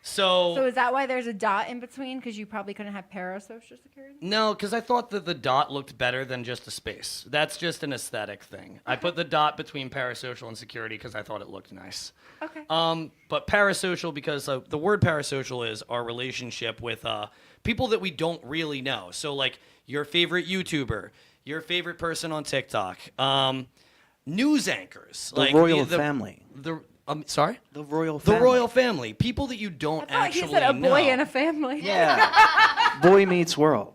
So So is that why there's a dot in between? Because you probably couldn't have parasocial security? no, because I thought that the dot looked better than just a space. That's just an aesthetic thing. I put the dot between parasocial and security because I thought it looked nice. Okay. But parasocial because the word parasocial is our relationship with people that we don't really know. So like your favorite YouTuber, your favorite person on TikTok, news anchors, The like royal family. Sorry? The royal The family. royal family. People that you I don't thought actually he said a know. boy and a family. Yeah. Boy Meets World.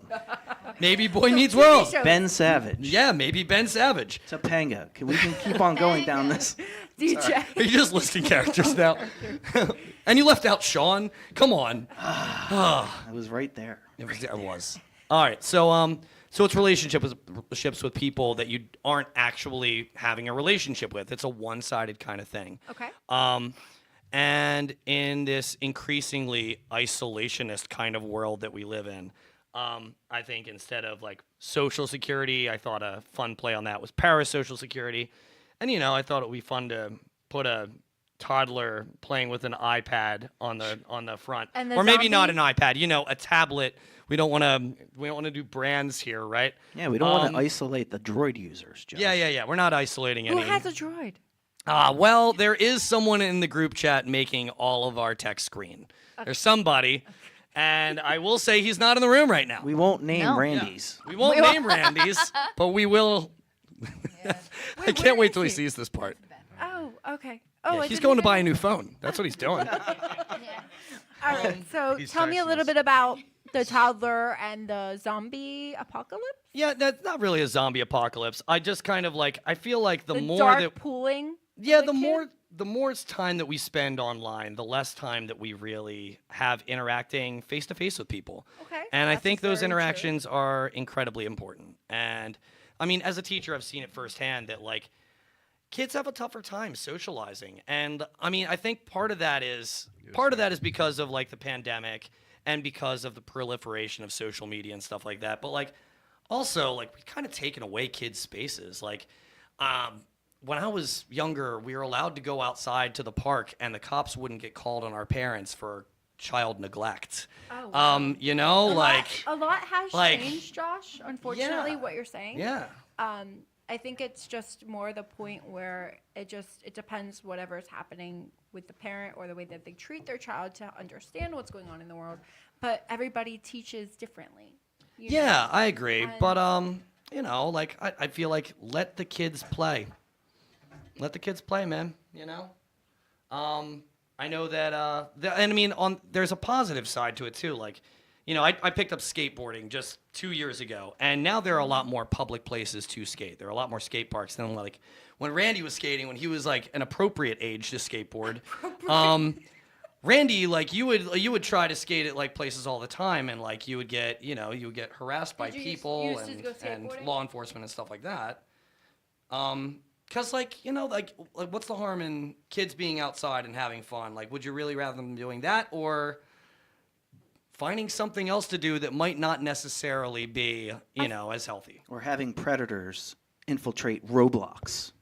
Maybe Boy Meets TV World. shows. Ben Savage. Yeah, maybe Ben Savage. Topanga. We can keep on going down this. DJ. Are you just listing characters now? And you left out Sean? Come on. I was right there. It was. All right. So it's relationships with people that you aren't actually having a relationship with. It's a one-sided kind of thing. Okay. And in this increasingly isolationist kind of world that we live in, I think instead of like social security, I thought a fun play on that was parasocial security. And I thought it would be fun to put a toddler playing with an iPad on the front, And the or maybe not an zombie? iPad. A tablet. We don't want to do brands here, right? Yeah, we don't want to isolate the droid users, Josh. Yeah. We're not isolating Who any. has a droid? Well, there is someone in the group chat making all of our text screen. There's somebody, and I will say he's not in the room right now. We won't name No. Randy's. We won't name Randy's, but we will. I can't wait till he sees this part. Oh, okay. Yeah, Oh, I he's didn't going to even buy a know. new phone. That's what he's doing. All right. So He's tell me a texting little us. bit about the toddler and the zombie apocalypse. Yeah, that's not really a zombie apocalypse. I just kind of like, I feel like the more dark that pooling. yeah, the the kid? more time that we spend online, the less time that we really have interacting face to face with people. Okay, And I that's think those very true. interactions are incredibly important. And I mean, as a teacher, I've seen it firsthand that like kids have a tougher time socializing. And I mean, I think part of that is because of like the pandemic and because of the proliferation of social media and stuff like that. But like also like we've kind of taken away kids' spaces. Like when I was younger, we were allowed to go outside to the park and the cops wouldn't get called on our parents for child neglect. Oh, wow. Like a lot has like- changed, Josh. Unfortunately, Yeah. what you're saying. yeah. I think it's just more the point where it depends whatever's happening with the parent or the way that they treat their child to understand what's going on in the world. But everybody teaches differently. you know? Yeah, I agree. And- But like I feel like let the kids play. Let the kids play, man. I know that and I mean there's a positive side to it too. Like, I picked up skateboarding just 2 years ago, and now there are a lot more public places to skate. There are a lot more skate parks than like when Randy was skating, when he was like an appropriate age to skateboard. Randy, like you would try to skate at like places all the time, and like you would get harassed by Did you people used to go and skateboarding? law enforcement and stuff like that. Cause like what's the harm in kids being outside and having fun? Like, would you really rather them doing that or finding something else to do that might not necessarily be as healthy? Or having predators infiltrate Roblox.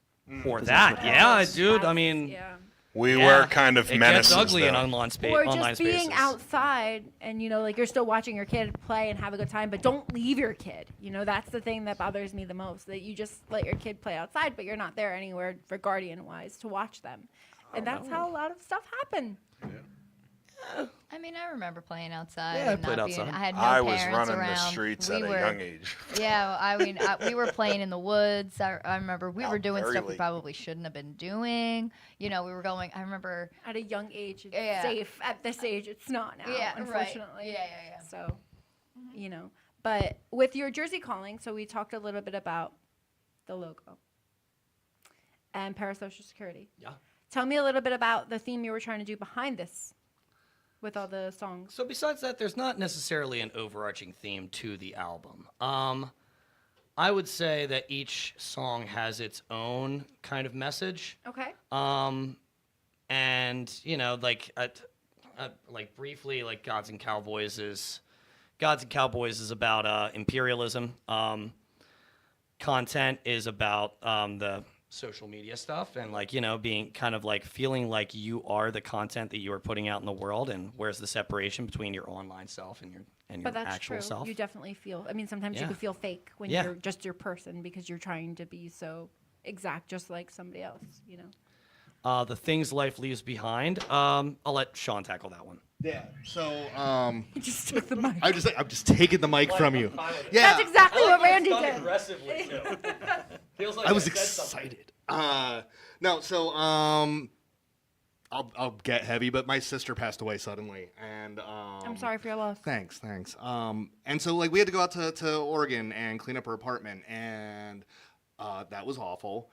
Or Because that, that's what yeah, happens. dude. I mean, Yeah. We Yeah. were kind of It menaces. gets ugly in though. online space. Or online just being spaces. outside and, like, you're still watching your kid play and have a good time, but don't leave your kid. That's the thing that bothers me the most, that you just let your kid play outside, but you're not there anywhere for guardian-wise to watch them. And that's how a lot of stuff happen. I mean, I remember playing outside. Yeah, I and played not being, outside. I had no I was parents running around. the streets We at were, a young age. Yeah, I mean, we were playing in the woods. I remember we were doing very stuff we late. probably shouldn't have been doing. We were going. I remember. At a young age, it's Yeah. safe. At this age, it's not now, Yeah, right. unfortunately. Yeah. So, but with your jersey calling, so we talked a little bit about the logo and parasocial security. Yeah. Tell me a little bit about the theme you were trying to do behind this with all the songs. So besides that, there's not necessarily an overarching theme to the album. I would say that each song has its own kind of message. Okay. And like briefly, like Gods and Cowboys is about imperialism. Content is about the social media stuff and being kind of like feeling like you are the content that you are putting out in the world, and where's the separation between your online self and your But that's actual true. self. You definitely feel. I mean, sometimes you Yeah. can feel fake when Yeah. you're just your person because you're trying to be so exact, just like somebody else. The things life leaves behind. I'll let Sean tackle that one. Yeah. So He just took the mic. I'm just taking the mic from you. Yeah. That's exactly what Randy did. Aggressively too. Feels like I was excited. No, so I'll get heavy, but my sister passed away suddenly, and I'm sorry for your loss. Thanks. And so we had to go out to Oregon and clean up her apartment, and that was awful.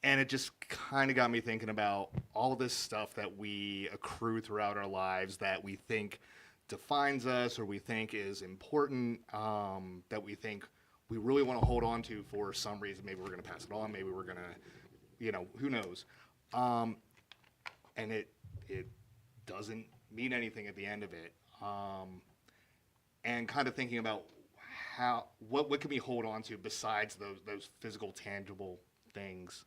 And it just kind of got me thinking about all this stuff that we accrue throughout our lives that we think defines us or we think is important, that we think we really want to hold on to for some reason. Maybe we're going to pass it on. Maybe we're going to, who knows. And it doesn't mean anything at the end of it. And kind of thinking about what can we hold on to besides those physical, tangible things.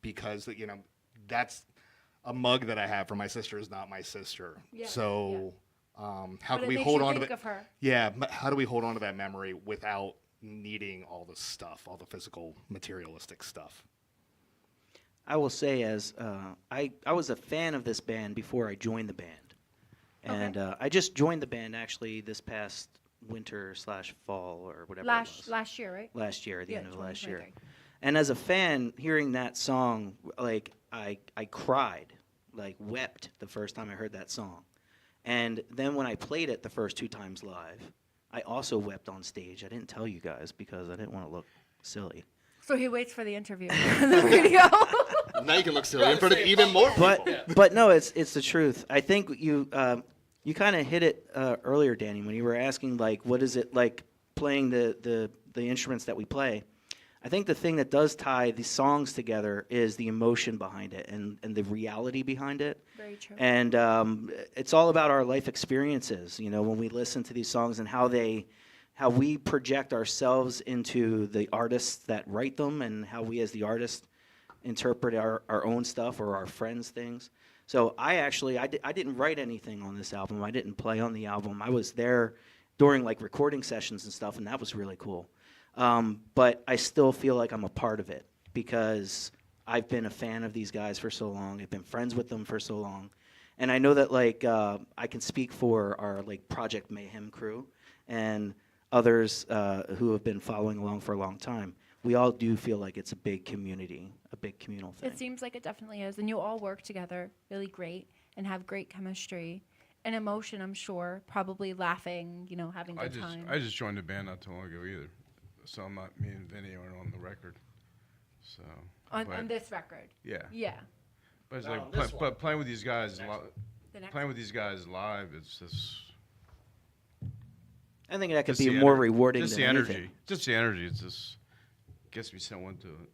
Because that's a mug that I have for my sister is not my sister. Yeah, So how But can it we makes hold you on to think that? of her. Yeah, how do we hold on to that memory without needing all the stuff, all the physical, materialistic stuff? I will say, as I was a fan of this band before I joined the band, and I just joined the band actually this past winter/fall or whatever it was. Last year, right? Last year, at the end of last year. 2023. And as a fan, hearing that song, like I cried, like wept the first time I heard that song. And then when I played it the first 2 times live, I also wept on stage. I didn't tell you guys because I didn't want to look silly. So he waits for the interview, the video. Now you can look silly in front of even more people. But no, it's the truth. I think you kind of hit it earlier, Danny, when you were asking like, what is it like playing the instruments that we play. I think the thing that does tie these songs together is the emotion behind it and the reality behind it. Very true. And it's all about our life experiences, when we listen to these songs and how we project ourselves into the artists that write them and how we as the artist interpret our own stuff or our friends' things. So I didn't write anything on this album. I didn't play on the album. I was there during like recording sessions and stuff, and that was really cool. But I still feel like I'm a part of it because I've been a fan of these guys for so long. I've been friends with them for so long. And I know that like I can speak for our like Project Mayhem crew and others who have been following along for a long time. We all do feel like it's a big community, a big communal thing. It seems like it definitely is. And you all work together really great and have great chemistry and emotion, I'm sure. Probably laughing, having good time. I just joined the band not too long ago either. So me and Vinny aren't on the record. So On this record. Yeah. Yeah. But it's Not like on this one. playing with these guys The next playing one. with these guys live, it's just I think that could just be the more ener- rewarding just than the energy. anything. Just the energy. It just gets me so into it.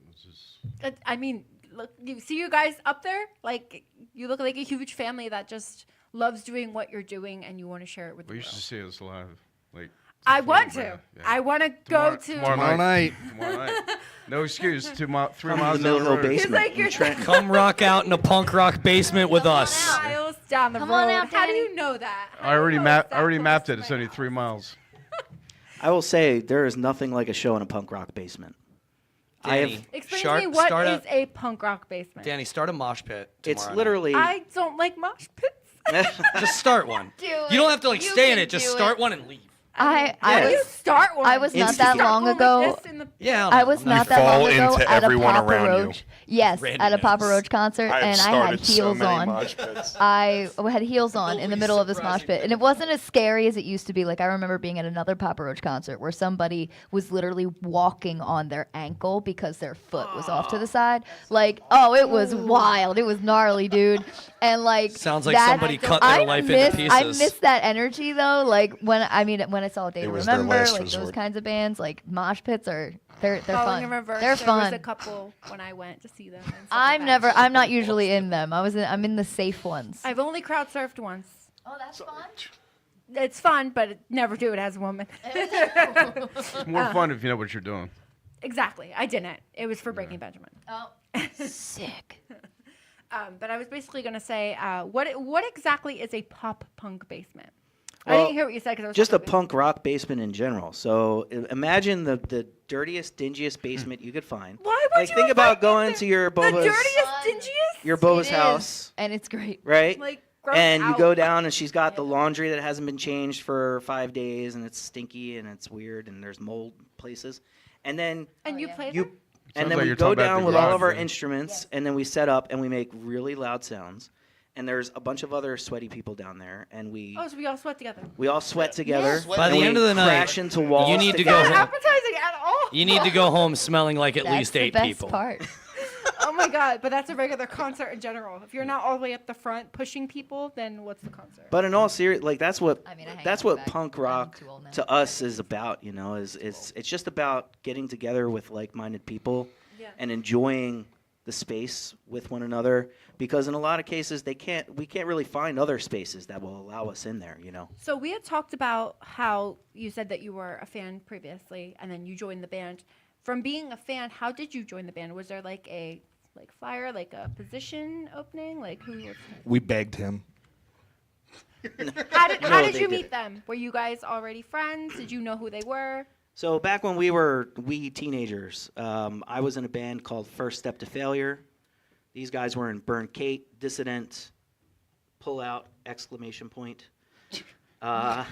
It's just I mean, look, you see you guys up there? Like, you look like a huge family that just loves doing what you're doing and you want to share it with the you world. should see us live. Like I want to. Yeah. I want to go to. Tomorrow night. Tomorrow night. No excuse. 3 miles From the down Mill the Hill road. basement. like in you're- Trenton. Come rock out in a punk rock basement with us. Miles down the Come road. on out, How do Danny. you know that? How I do you already know mapped. it's I already that mapped close it. to It's my only house? 3 miles. I will say there is nothing like a show in a punk rock basement. I have. Danny, Explain start- to me what start is a- a punk rock basement. Danny, start a mosh pit. It's tomorrow literally. I don't like mosh pits. night. Just start one. Do You don't have to like You stay in can it. Just do start it. one and leave. I How do you was start one? I was not Instantly. that long Start going ago. like this in the- Yeah. I was not that fall long ago into at a everyone Papa around you. Roach. Yes, Randy at a Papa knows. Roach concert, I have and I had started so heels many on. mosh pits. I had heels on in the middle of this mosh pit, and it wasn't as scary as it used to be. Like I remember being at another Papa Roach concert where somebody was literally walking on their ankle because their foot was off to the side. Like, oh, it was wild. It was gnarly, dude. And like Sounds like that- somebody cut their life into pieces. I miss that energy though. Like when I saw Day It to was their Remember, last like those resort. kinds of bands, like mosh pits are they're Falling fun. in reverse. They're There was fun. a couple when I went to see them. and stuff I'm like that. I'm not usually in them. I'm in the safe ones. I've only crowd surfed once. Oh, that's fun. It's fun, but never do it as a woman. It's more fun if you know what you're doing. Exactly. I didn't. It was for Breaking Benjamin. Oh, sick. But I was basically going to say, what exactly is a pop punk basement? I Well, didn't hear what you said because I was just a talking punk rock basement in general. So imagine the dirtiest, dingiest basement you could find. Why would Like you think invite about me going there? to your The Boba's, dirtiest, dingiest? your Boba's It is, house, and it's great. right? Like, gross And you out. go down and she's got the laundry that hasn't been changed for 5 days and it's stinky and it's weird and there's mold places. And then And you yeah. play you them? and Sounds then like we you're go talking about down the with all of our garage, instruments and then we set up and we make really loud sounds. And there's a bunch of other sweaty people down there and we Oh, so we all sweat together. all sweat together. By the and end we of the night, crash into walls. you need to It's go not home. appetizing at all. You need to go home smelling like at That's least the 8 best people. part. Oh my god! But that's a regular concert in general. If you're not all the way up the front pushing people, then what's the concert? But in all serious, like that's what I mean, I hang that's out what back. punk I'm rock too old now. to us is about. You know, is it's just about getting together with like-minded people Yeah. and enjoying the space with one another. Because in a lot of cases, we can't really find other spaces that will allow us in there. You know. So we had talked about how you said that you were a fan previously, and then you joined the band. From being a fan, how did you join the band? Was there like a flyer, like a position opening? Like who? Was We begged him. how No, did they you didn't. meet them? Were you guys already friends? Did you know who they were? So back when we were teenagers, I was in a band called First Step to Failure. These guys were in Burn Kate, Dissident, Pull Out, exclamation point. Oh,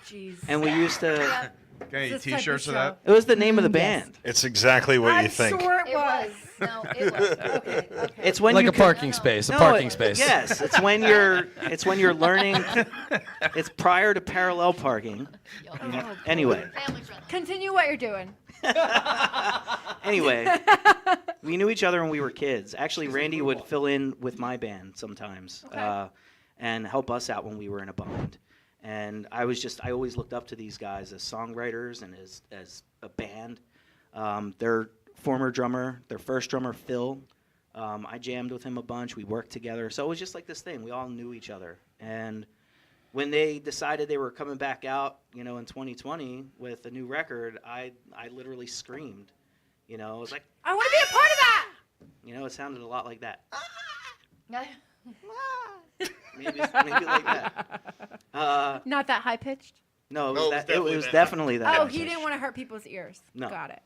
jeez. And we used to. Got any This type of T-shirts of show. that? It was the name of the Yes. band. It's exactly what I'm you think. sure it It was. was. No, it was. Okay. It's when Like you a can- parking space. A No, parking it- space. Yes, it's when you're learning. It's prior to parallel parking. Anyway, Family friendly. Continue what you're doing. anyway, we knew each other when we were kids. Actually, Randy would fill in with my band sometimes and help us out when we were in a bind. And I always looked up to these guys as songwriters and as a band. Their former drummer, their first drummer, Phil, I jammed with him a bunch. We worked together. So it was just like this thing. We all knew each other. And when they decided they were coming back out, in 2020 with a new record, I literally screamed. I was like, I want to be a part of that. it sounded a lot like that. Maybe like that. Not that high pitched. No, No, it was definitely that. Oh, he didn't want to hurt people's ears. No. Got it.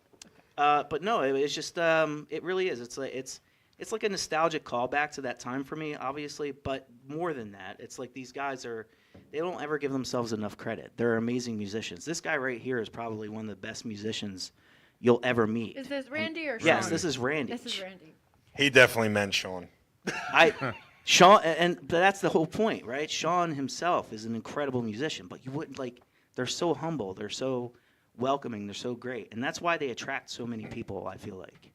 But no, it's just it really is. It's like a nostalgic callback to that time for me, obviously. But more than that, it's like these guys they don't ever give themselves enough credit. They're amazing musicians. This guy right here is probably one of the best musicians you'll ever meet. Is this Randy or Sean? Yes, this is Randy. This is Randy. He definitely meant Sean. Sean, but that's the whole point, right? Sean himself is an incredible musician, but you wouldn't they're so humble, they're so welcoming, they're so great, and that's why they attract so many people. I feel like.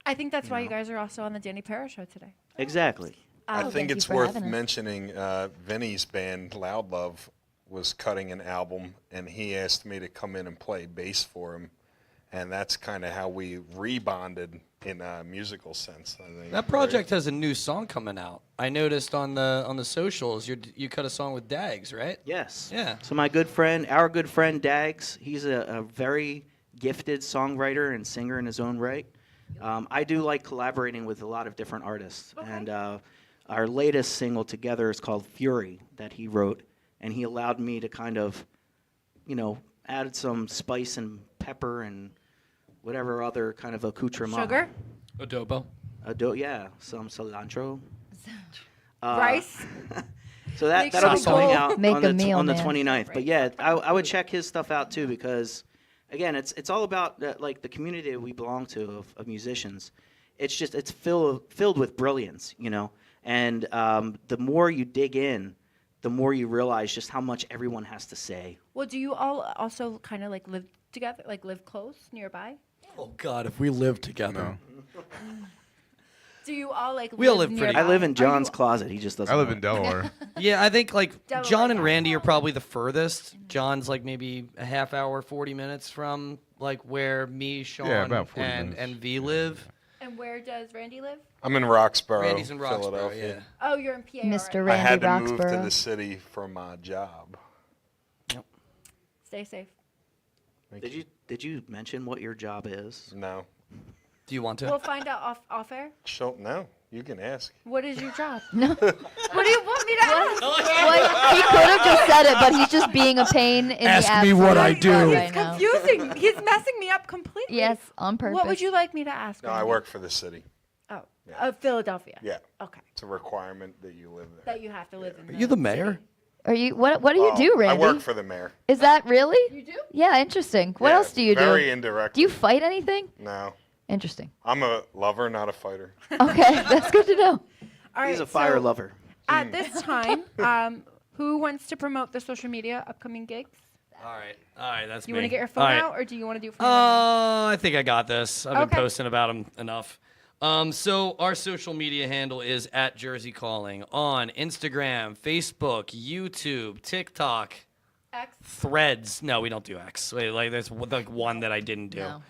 I think that's why you guys are also on the Dani Perro show today. Exactly. I thank think you it's for worth having us. mentioning Vinny's band, Loud Love, was cutting an album, and he asked me to come in and play bass for him. and that's kind of how we rebonded in a musical sense. I think That project has a new song coming out. I noticed on the socials you cut a song with Dags, right? Yes. Yeah. So our good friend Dags, he's a very gifted songwriter and singer in his own right. I do like collaborating with a lot of different artists. Okay. And our latest single together is called Fury that he wrote. And he allowed me to kind of, add some spice and pepper and whatever other kind of accoutrement. Sugar? Adobo. Yeah, some cilantro. Rice? So Make that'll be sure coming we out Make on a the, meal, on the man. 29th. But yeah, I would check his stuff out too because, again, it's all about like the community that we belong to of musicians. It's filled with brilliance, And the more you dig in, the more you realize just how much everyone has to say. Well, do you all also kind of like live together, like live close nearby? Oh God, if we lived together. No. Do you all like We all live pretty- nearby? I live in Are John's you- closet. He just doesn't. I live know in it. Delaware. Yeah, I think like Delaware, John and yeah. Randy are probably the furthest. John's like maybe a half hour, 40 minutes from like where me, Sean, about 40 and minutes. V live. And where does Randy live? I'm in Roxborough, Randy's in Roxborough, Philadelphia. Oh, you're in PA. Mr. already. I Randy had to move to Roxborough. the city for my job. Stay safe. Did you mention what your job is? No. Do you want to? We'll find out off air. No, you can ask. What is your job? No. What do you want me to ask? What? He could have just said it, but he's just being a pain in Ask the me what I absolute do. butt He's right now. confusing. He's messing me up completely. Yes, on purpose. What would you like me to ask? No, I Randy? work for the city. Oh, Yeah. Philadelphia. Yeah, Okay. it's a requirement that you live there. That you have to live in. Are you the mayor? city. Are you? What do you Well, do, Randy? I work for the mayor. Is that really? You do? Yeah, interesting. What Yeah, else do you do? Very indirect. Do you fight anything? No, Interesting. I'm a lover, not a fighter. Okay, that's good to know. All right. He's a fire so lover. At this time, who wants to promote the social media upcoming gigs? All right, that's You me. want to get your phone All right. out, or do you want to do it from your memory? I think I got this. I've been Okay. posting about them enough. So our social media handle is at Jersey Calling on Instagram, Facebook, YouTube, TikTok, X. Threads. No, we don't do X. Wait, like there's like one that I didn't do. No.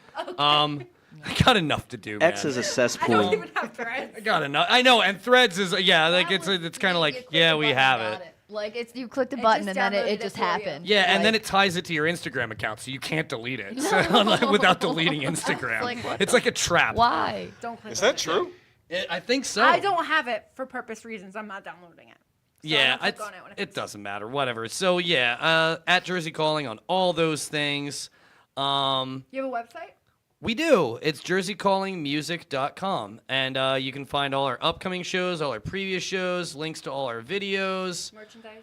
I got enough to do, man. X is a I don't cesspool. even have threads. I got enough. I know, and Threads is like it's kind of like You have got it. Like it's you click the It button just and then downloaded it it just for you. happened. Yeah, and then Like, it ties it to your Instagram account, so you can't delete it like, without deleting Instagram. Like, what It's like a trap. why? Don't click Is on that it. true? I think so. I don't have it for purpose reasons. I'm not downloading it. So Yeah, I don't click on it when it it comes doesn't matter. Whatever. So yeah, at Jersey Calling on all those things. You have a website? We do. It's jerseycallingmusic.com, and you can find all our upcoming shows, all our previous shows, links to all our videos, Merchandise?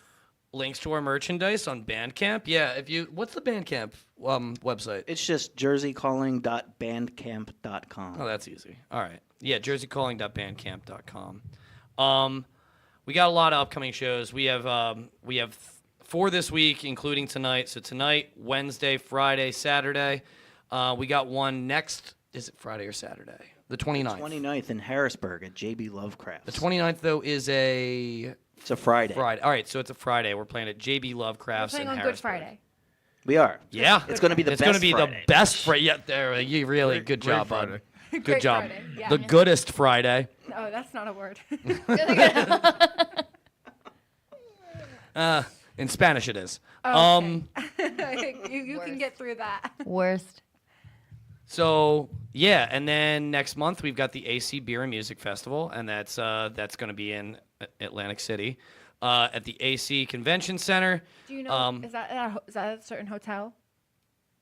links to our merchandise on Bandcamp. Yeah, what's the Bandcamp website? It's just jerseycalling.bandcamp.com. Oh, that's easy. All right. Yeah, jerseycalling.bandcamp.com. We got a lot of upcoming shows. We have 4 this week, including tonight. So tonight, Wednesday, Friday, Saturday. We got one next. Is it Friday or Saturday? The 29th. 29th in Harrisburg at JB Lovecraft. The 29th, though, is a It's a Friday. Friday. All right, so it's a Friday. We're playing at JB We're Lovecraft's playing in on Good Harrisburg. Friday. We are. Yeah. It's going to be the It's best gonna be Friday. the best Friday. Yeah, there. You really good Great job, bud. Friday. Good Great job. Friday, yeah. The goodest Friday. Oh, that's not a word. In Spanish, it is. Okay. you can get through that. Worst. So yeah, and then next month we've got the AC Beer and Music Festival, and that's going to be in Atlantic City, at the AC Convention Center. Do you know, is that a certain hotel?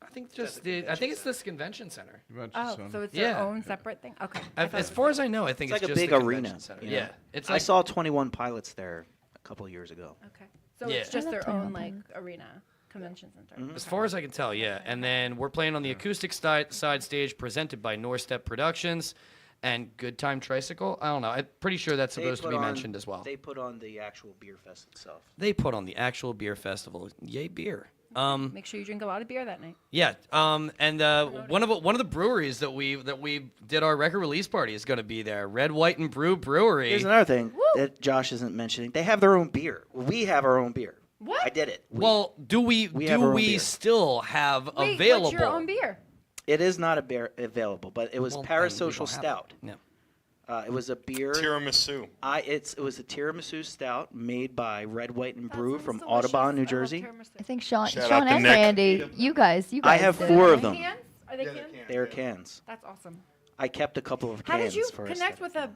I think it's this convention center. Oh, so it's Yeah. their own separate thing? Okay. I thought As it far was as I know, I think It's like it's a just big the arena. convention center. you know? Yeah, it's I like saw 21 Pilots there a couple years ago. Okay. So Yeah. it's just I their love own, Toronto. like, arena convention center. as far as I can tell, yeah. And then we're playing on the acoustic side stage, presented by Norstep Productions and Good Time Tricycle. I don't know. I'm pretty sure that's They supposed to put be on- mentioned as well. They put on the actual beer fest itself. They put on the actual beer festival. Yay, beer. Make sure you drink a lot of beer that night. Yeah, and one of the breweries that we did our record release party is going to be there. Red, White, and Brew Brewery. Here's another thing that Josh isn't mentioning. They have their own beer. We have our own beer. What? I did it. Well, do we have our own we beer. still have Wait, available? what's your own beer? It is not available, but it was Well, then we Parasocial don't have it. Stout. Yeah. It was a beer. Tiramisu. It was a tiramisu stout made by Red, White, and That Brew sounds from delicious. Audubon, New I love Jersey. tiramisu. I think Sean, Shout Sean out to and Nick. Randy, you guys I have did. 4 of Are they them. cans? Are they cans? They're cans. That's awesome. I kept a couple of How cans did you for connect with a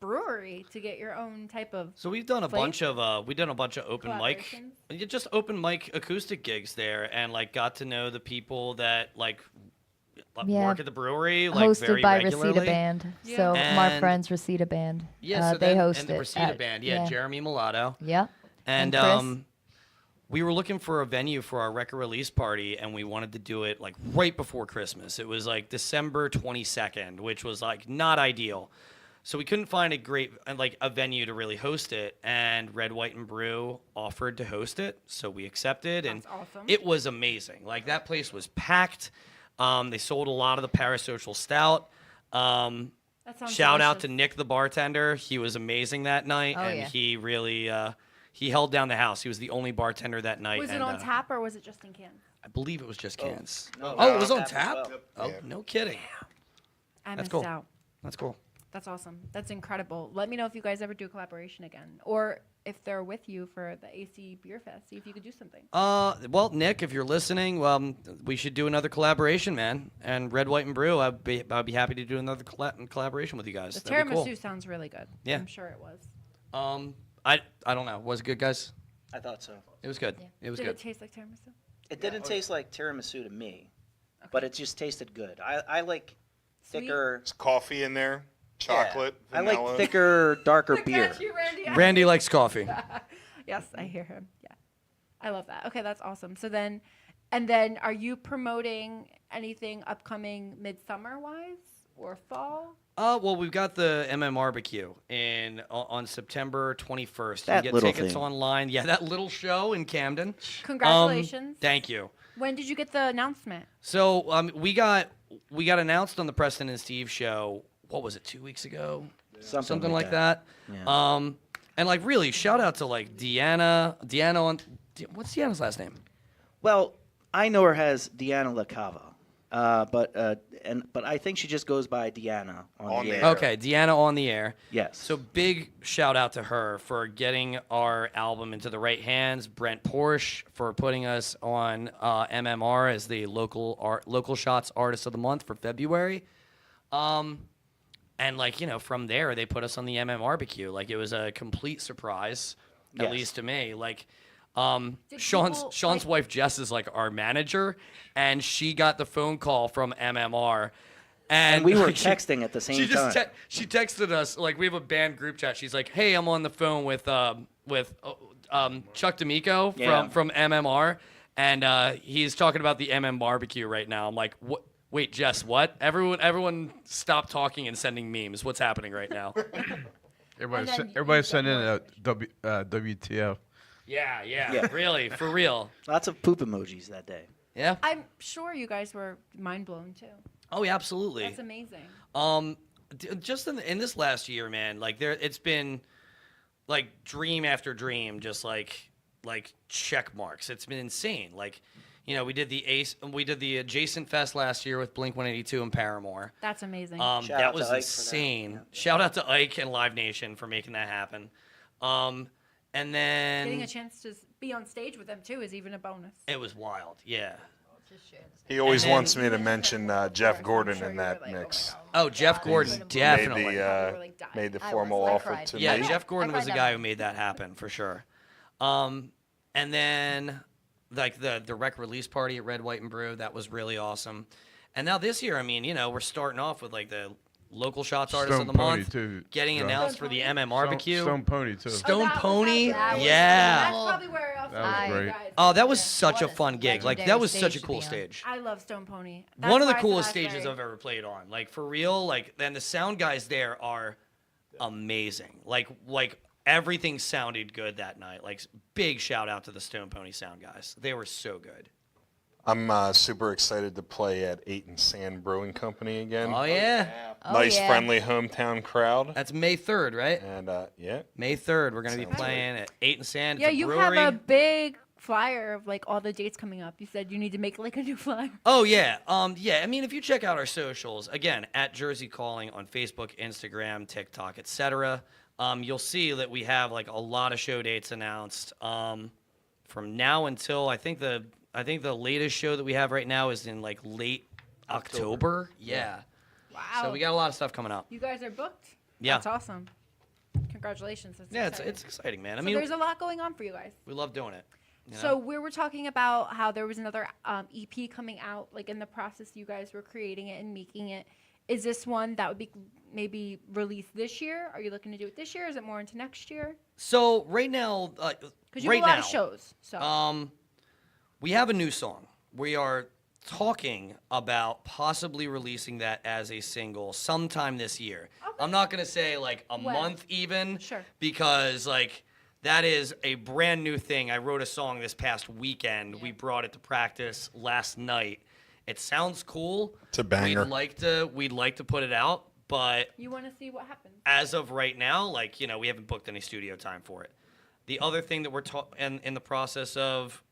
brewery to get your own type of? So we've done a Flavor? bunch of open mic, Collaborations? just open mic acoustic gigs there, and like got to know the people that like Yeah. work at the brewery like Hosted very by regularly. Reseda Band. Yeah. So my And- friends Reseda Band. Yeah, so they then, host and the it. Reseda at- band, yeah, Jeremy Mulatto. Yeah. And Chris. we were looking for a venue for our record release party, and we wanted to do it like right before Christmas. It was like December 22nd, which was like not ideal. So we couldn't find a great like a venue to really host it, and Red, White, and Brew offered to host it, so we accepted, and That's awesome. it was amazing. Like that place was packed. They sold a lot of the Parasocial Stout. That sounds Shout out to delicious. Nick, the bartender. He was amazing that night, Oh, and yeah. he really he held down the house. He was the only bartender that night. Was it and, on tap or was it just in cans? I believe it was just cans. no, Oh, no, it was on tap as tap. well. Oh, no kidding. I That's missed cool. out. That's cool. That's awesome. That's incredible. Let me know if you guys ever do a collaboration again, or if they're with you for the AC Beer Fest. See if you could do something. Well, Nick, if you're listening, we should do another collaboration, man. And Red, White, and Brew, I'd be happy to do another collaboration with you guys. The That'd be tiramisu cool. sounds really good. Yeah. I'm sure it was. I don't know. Was it good, guys? I thought so. It was good. It was Did good. it taste like tiramisu? It didn't taste like tiramisu to me, but it just tasted good. I like Sweet? thicker. There's coffee in there, chocolate, I vanilla. like thicker, darker beer. Got you, Randy. Randy likes coffee. Yes, I hear him. Yeah. I love that. Okay, that's awesome. So then, and then are you promoting anything upcoming midsummer wise or fall? Well, we've got the barbecue on September 21st. That you can get little tickets thing. online. Yeah, that little show in Camden. Congratulations. Thank you. When did you get the announcement? So we got announced on the Preston and Steve show. What was it? 2 weeks ago? Something like that. Yeah. And like really, shout out to like Deanna. What's Deanna's last name? Well, I know her as Deanna LaCava, but I think she just goes by Deanna on the air. Okay, Deanna on the air. Yes. So big shout out to her for getting our album into the right hands. Brent Porsche for putting us on MMR as the local shots artist of the month for February. And like, from there they put us on the barbecue. Like it was a complete surprise, at Yes. least to me. Like Did Sean's people, wife Jess is like our manager, and she got the phone call from MMR. And we were like, she- texting at the same time. She texted us, like, we have a band group chat. She's like, hey, I'm on the phone with Chuck D'Amico Yeah. from MMR, and he's talking about the barbecue right now. I'm like, what? Wait, Jess, what? Everyone stop talking and sending memes. What's happening right now? Everybody send in a WTF. Yeah, really, for real. Lots of poop emojis that day. Yeah? I'm sure you guys were mind blown too. Oh, yeah, absolutely. That's amazing. Just in this last year, man, like it's been like dream after dream, just like check marks. It's been insane. Like, we did the Adjacent Fest last year with Blink-182 and Paramore. That's amazing. Shout That out to was Ike for that. insane. Yeah. Shout out to Ike and Live Nation for making that happen. And then Getting a chance to be on stage with them too is even a bonus. it was wild. Yeah. He always And then- wants me to mention Jeff Gordon sure in you were that like, oh my mix. Oh, Jeff Gordon, definitely. Made the I formal was. I offer cried. to Yeah, me. Jeff Gordon I was the cried guy that who made that happen for sure. And then like the rec release party at Red, White, and Brew, that was really awesome. And now this year, I mean, we're starting off with like the local shots artist Stone of the Pony, month, too, getting Josh. announced for the barbecue. Stone Pony too. Stone that was Pony, happening. yeah. That's probably where else That was great. Oh, that was such a What a fun gig. Like legendary that was stage such a to cool be on. stage. I love Stone Pony. One of the why I said coolest that's stages very- I've ever played on. Like for real, like then the sound guys there are amazing. Like everything sounded good that night. Like big shout out to the Stone Pony sound guys. They were so good. I'm super excited to play at 8 and Sand Brewing Company again. Oh yeah. Nice, yeah. friendly hometown crowd. That's May 3rd, right? And yeah, May 3rd, we're going to be Sounds playing at 8 and Sand. Yeah, It's a you brewery. have a big flyer of like all the dates coming up. You said you need to make like a new flyer. Oh yeah, yeah. I mean, if you check out our socials again at Jersey Calling on Facebook, Instagram, TikTok, etc., you'll see that we have like a lot of show dates announced. From now until I think the latest show that we have right now is in like late October. Yeah. Wow. So we got a lot of stuff coming up. You guys are booked. Yeah. That's awesome. Congratulations. That's Yeah, exciting. it's exciting, man. I So mean, there's a lot going on for you guys. we love doing it. you know? So we were talking about how there was another EP coming out, like in the process you guys were creating it and making it. Is this one that would be maybe released this year? Are you looking to do it this year? Is it more into next year? So right now, Because you right have a lot now, of shows. So we have a new song. We are talking about possibly releasing that as a single sometime this year. Okay. I'm not gonna say like a When? month even, Sure. because like that is a brand new thing. I wrote a song this past weekend. We brought it to practice last night. It sounds cool. It's a banger. We'd like to put it out, but you want to see what happens. as of right now, like, we haven't booked any studio time for it. The other thing that we're in the process of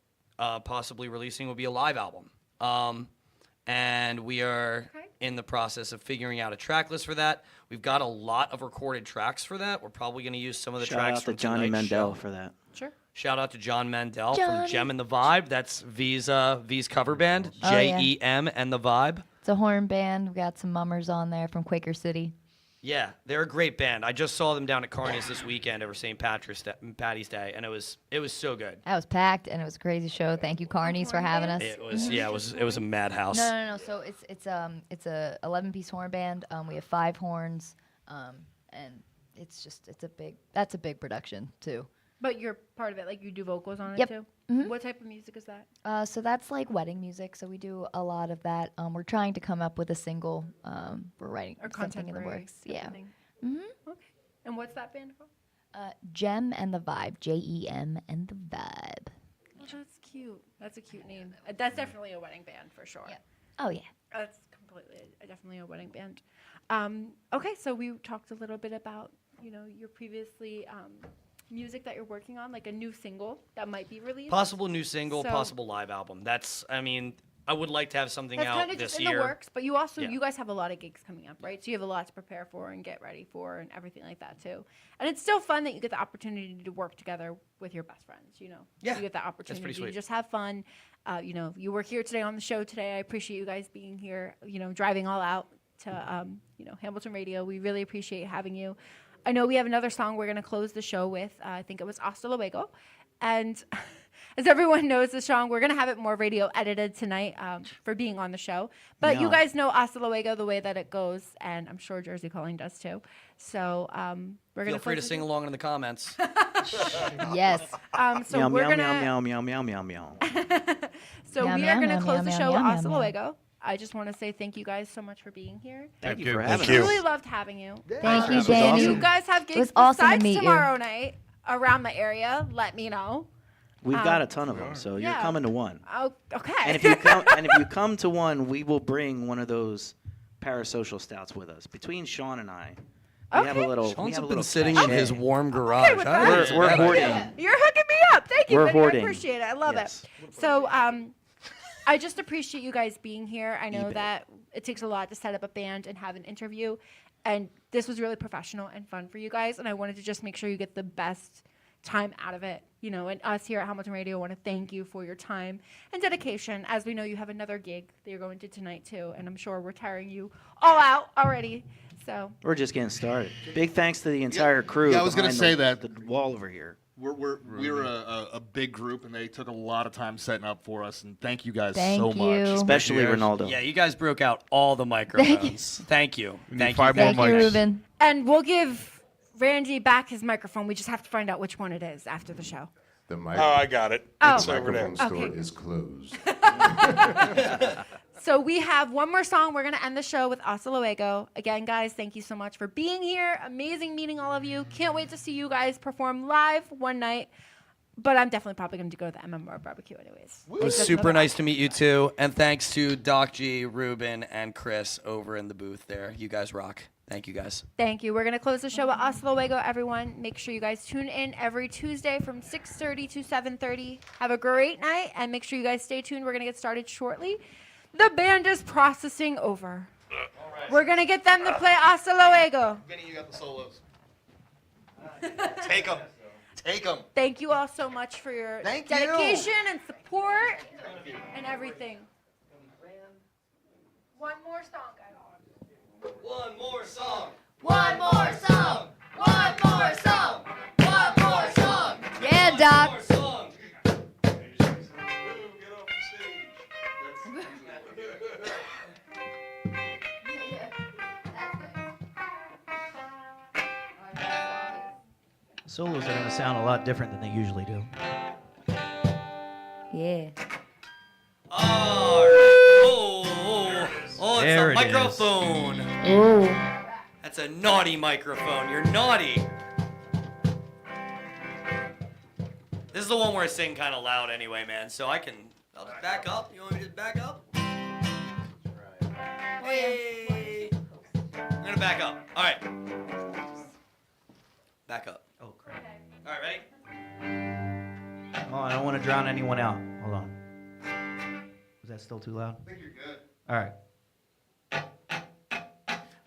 possibly releasing will be a live album. And we are in the process of figuring out a track list for that. We've got a lot of recorded tracks for that. We're probably going to use some of the Shout tracks out to from Johnny tonight's Mandel show. for that. Sure. Shout out to John Mandel from Johnny. Gem and the Vibe. That's V's cover band, Oh, yeah. JEM and the Vibe. It's a horn band. We got some mummers on there from Quaker City. Yeah, they're a great band. I just saw them down at Carney's this weekend over St. Patty's Day, and it was so good. That was packed, and it was a crazy show. Thank you, Carnies, for having us. It was a madhouse. No. So it's a 11-piece horn band. We have 5 horns, and that's a big production too. But you're part of it, like you do vocals on Yep. it too? Mhm. What type of music is that? So that's like wedding music. So we do a lot of that. We're trying to come up with a single. We're writing Or something in the contemporary? works. Yeah. Everything? hmm Okay. And what's that band called? Gem and the Vibe. JEM and the Vibe. Oh, that's cute. That's a cute name. That's definitely a wedding band for sure. Yeah. Oh yeah. That's definitely a wedding band. Okay, so we talked a little bit about, your previously music that you're working on, like a new single that might be released. Possible new single, So- possible live album. I would like to have something That's out kind of this just year. in the works, but you also, Yeah. you guys have a lot of gigs coming up, right? So you have a lot to prepare for and get ready for and everything like that too. And it's still fun that you get the opportunity to work together with your best friends, Yeah, You get the pretty opportunity to sweet. just have fun. You were here today on the show today. I appreciate you guys being here, driving all out to, Hamilton Radio. We really appreciate having you. I know we have another song we're going to close the show with. I think it was Hasta Luego. And as everyone knows the song, we're going to have it more radio edited tonight for being on the show. But you No. guys know Hasta Luego the way that it goes, and I'm sure Jersey Calling does too. So we're going Feel free to sing along in the comments. Yes. So meow, we're meow, going to... meow, meow, meow, meow, meow, meow. So Meow, we meow, are going to meow, close the meow, show meow, with meow, Hasta meow. Luego. I just want to say thank you guys so much for being here. Thank you you. for Thank having you. us. Really loved having you. Thank you, was Danny. If awesome. you guys have gigs was awesome to besides meet you. tomorrow night around the area, let me know. We've got a ton of them, so you're yeah. coming to one. Oh, okay. And if you come to one, we will bring one of those parasocial stouts with us. Between Sean and I, we have a Okay. little. we Sean's have a been little sitting in cachet. his warm garage. with I that. think it's a We're bad hoarding. idea. You're hooking me up. Thank you. We're Vinny. hoarding. I appreciate it. I love Yes. it. So I just appreciate you guys being here. I know eBay. that it takes a lot to set up a band and have an interview. And this was really professional and fun for you guys. And I wanted to just make sure you get the best time out of it. And us here at Hamilton Radio want to thank you for your time and dedication. As we know, you have another gig that you're going to tonight too. And I'm sure we're tiring you all out already. So We're just getting started. Big thanks to the entire crew. Yeah, I was gonna behind say the that. wall over here. We're a big group, and they took a lot of time setting up for us. And thank you guys Thank so you. much. Especially Yes. Ronaldo. Yeah, you guys broke out all the microphones. Thank you. need Thank you. 5 more Thank you, mics. Ruben. and we'll give Randy back his microphone. We just have to find out which one it is after the show. Oh, I got it. Oh. It's over there. Okay. is closed. So we have one more song. We're going to end the show with Hasta Luego. Again, guys, thank you so much for being here. Amazing meeting all of you. Can't wait to see you guys perform live one night. But I'm definitely probably going to go to the MMR barbecue anyways. It was super nice to meet you too. And thanks to Doc G, Ruben, and Chris over in the booth there. You guys rock. Thank you, guys. Thank you. We're going to close the show with Hasta Luego, everyone. Make sure you guys tune in every Tuesday from 6:30 to 7:30. Have a great night, and make sure you guys stay tuned. We're going to get started shortly. The band is processing over. We're going to get them to play Hasta Luego. Vinny, you got the solos. Take them. Take them. Thank you all so much for your Thank you. dedication and support and everything. One more song, guys. One more song. One more song. One more song. One more song. Yeah, Doc. One more song. Solos are going to sound a lot different than they usually do. Yeah. Oh, it's There a it is. microphone. Ooh. That's a naughty microphone. You're naughty. This is the one where I sing kind of loud anyway, man. So I'll just back up. You want me to just back up? Hey. I'm gonna back up. All right. Back up. Oh, crap. All right, ready? Oh, I don't want to drown anyone out. Hold on. Was that still too loud? I think you're good. All right.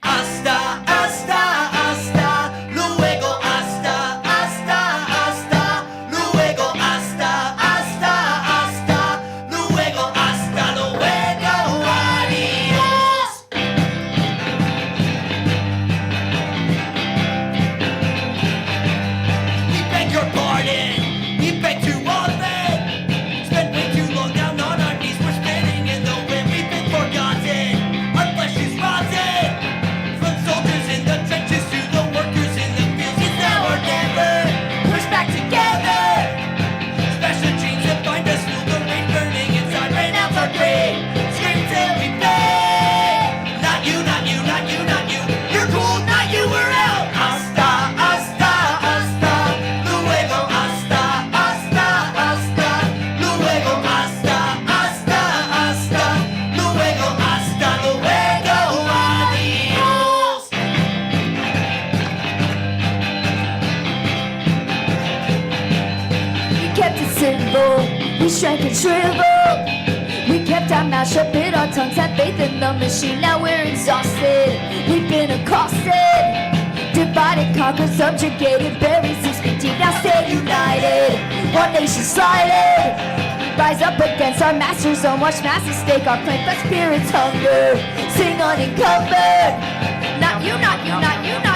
Hasta, hasta, hasta, luego, hasta, hasta, hasta, luego, hasta, hasta, hasta, luego, hasta luego, adiós. We beg your pardon, we beg too often, spent way too long down on our knees, we're spinning in the wind, we've been forgotten, our flesh is rotten. From soldiers in the trenches to the workers in the fields, it's now or never. Push back together. Special chains that bind us, feel the rain burning inside. Rain out our grave. Scream till we pay. Not you, not you, not you, not you. You're cool, not you, we're out. Hasta, hasta, hasta. Luego, hasta, hasta, hasta. Luego, hasta, hasta, hasta. Luego, hasta luego, adiós. We kept it simple, we shrank and shriveled. We kept our mouths shut, bit our tongues, had faith in the machine. Now we're exhausted, we've been accosted, divided, conquered, subjugated, buried 6 feet deep. Now stay united, one nation slighted. Rise up against our masters, on watch masses stake our claim. Let spirits hunger, sing unencumbered. Not you, not you, not you, not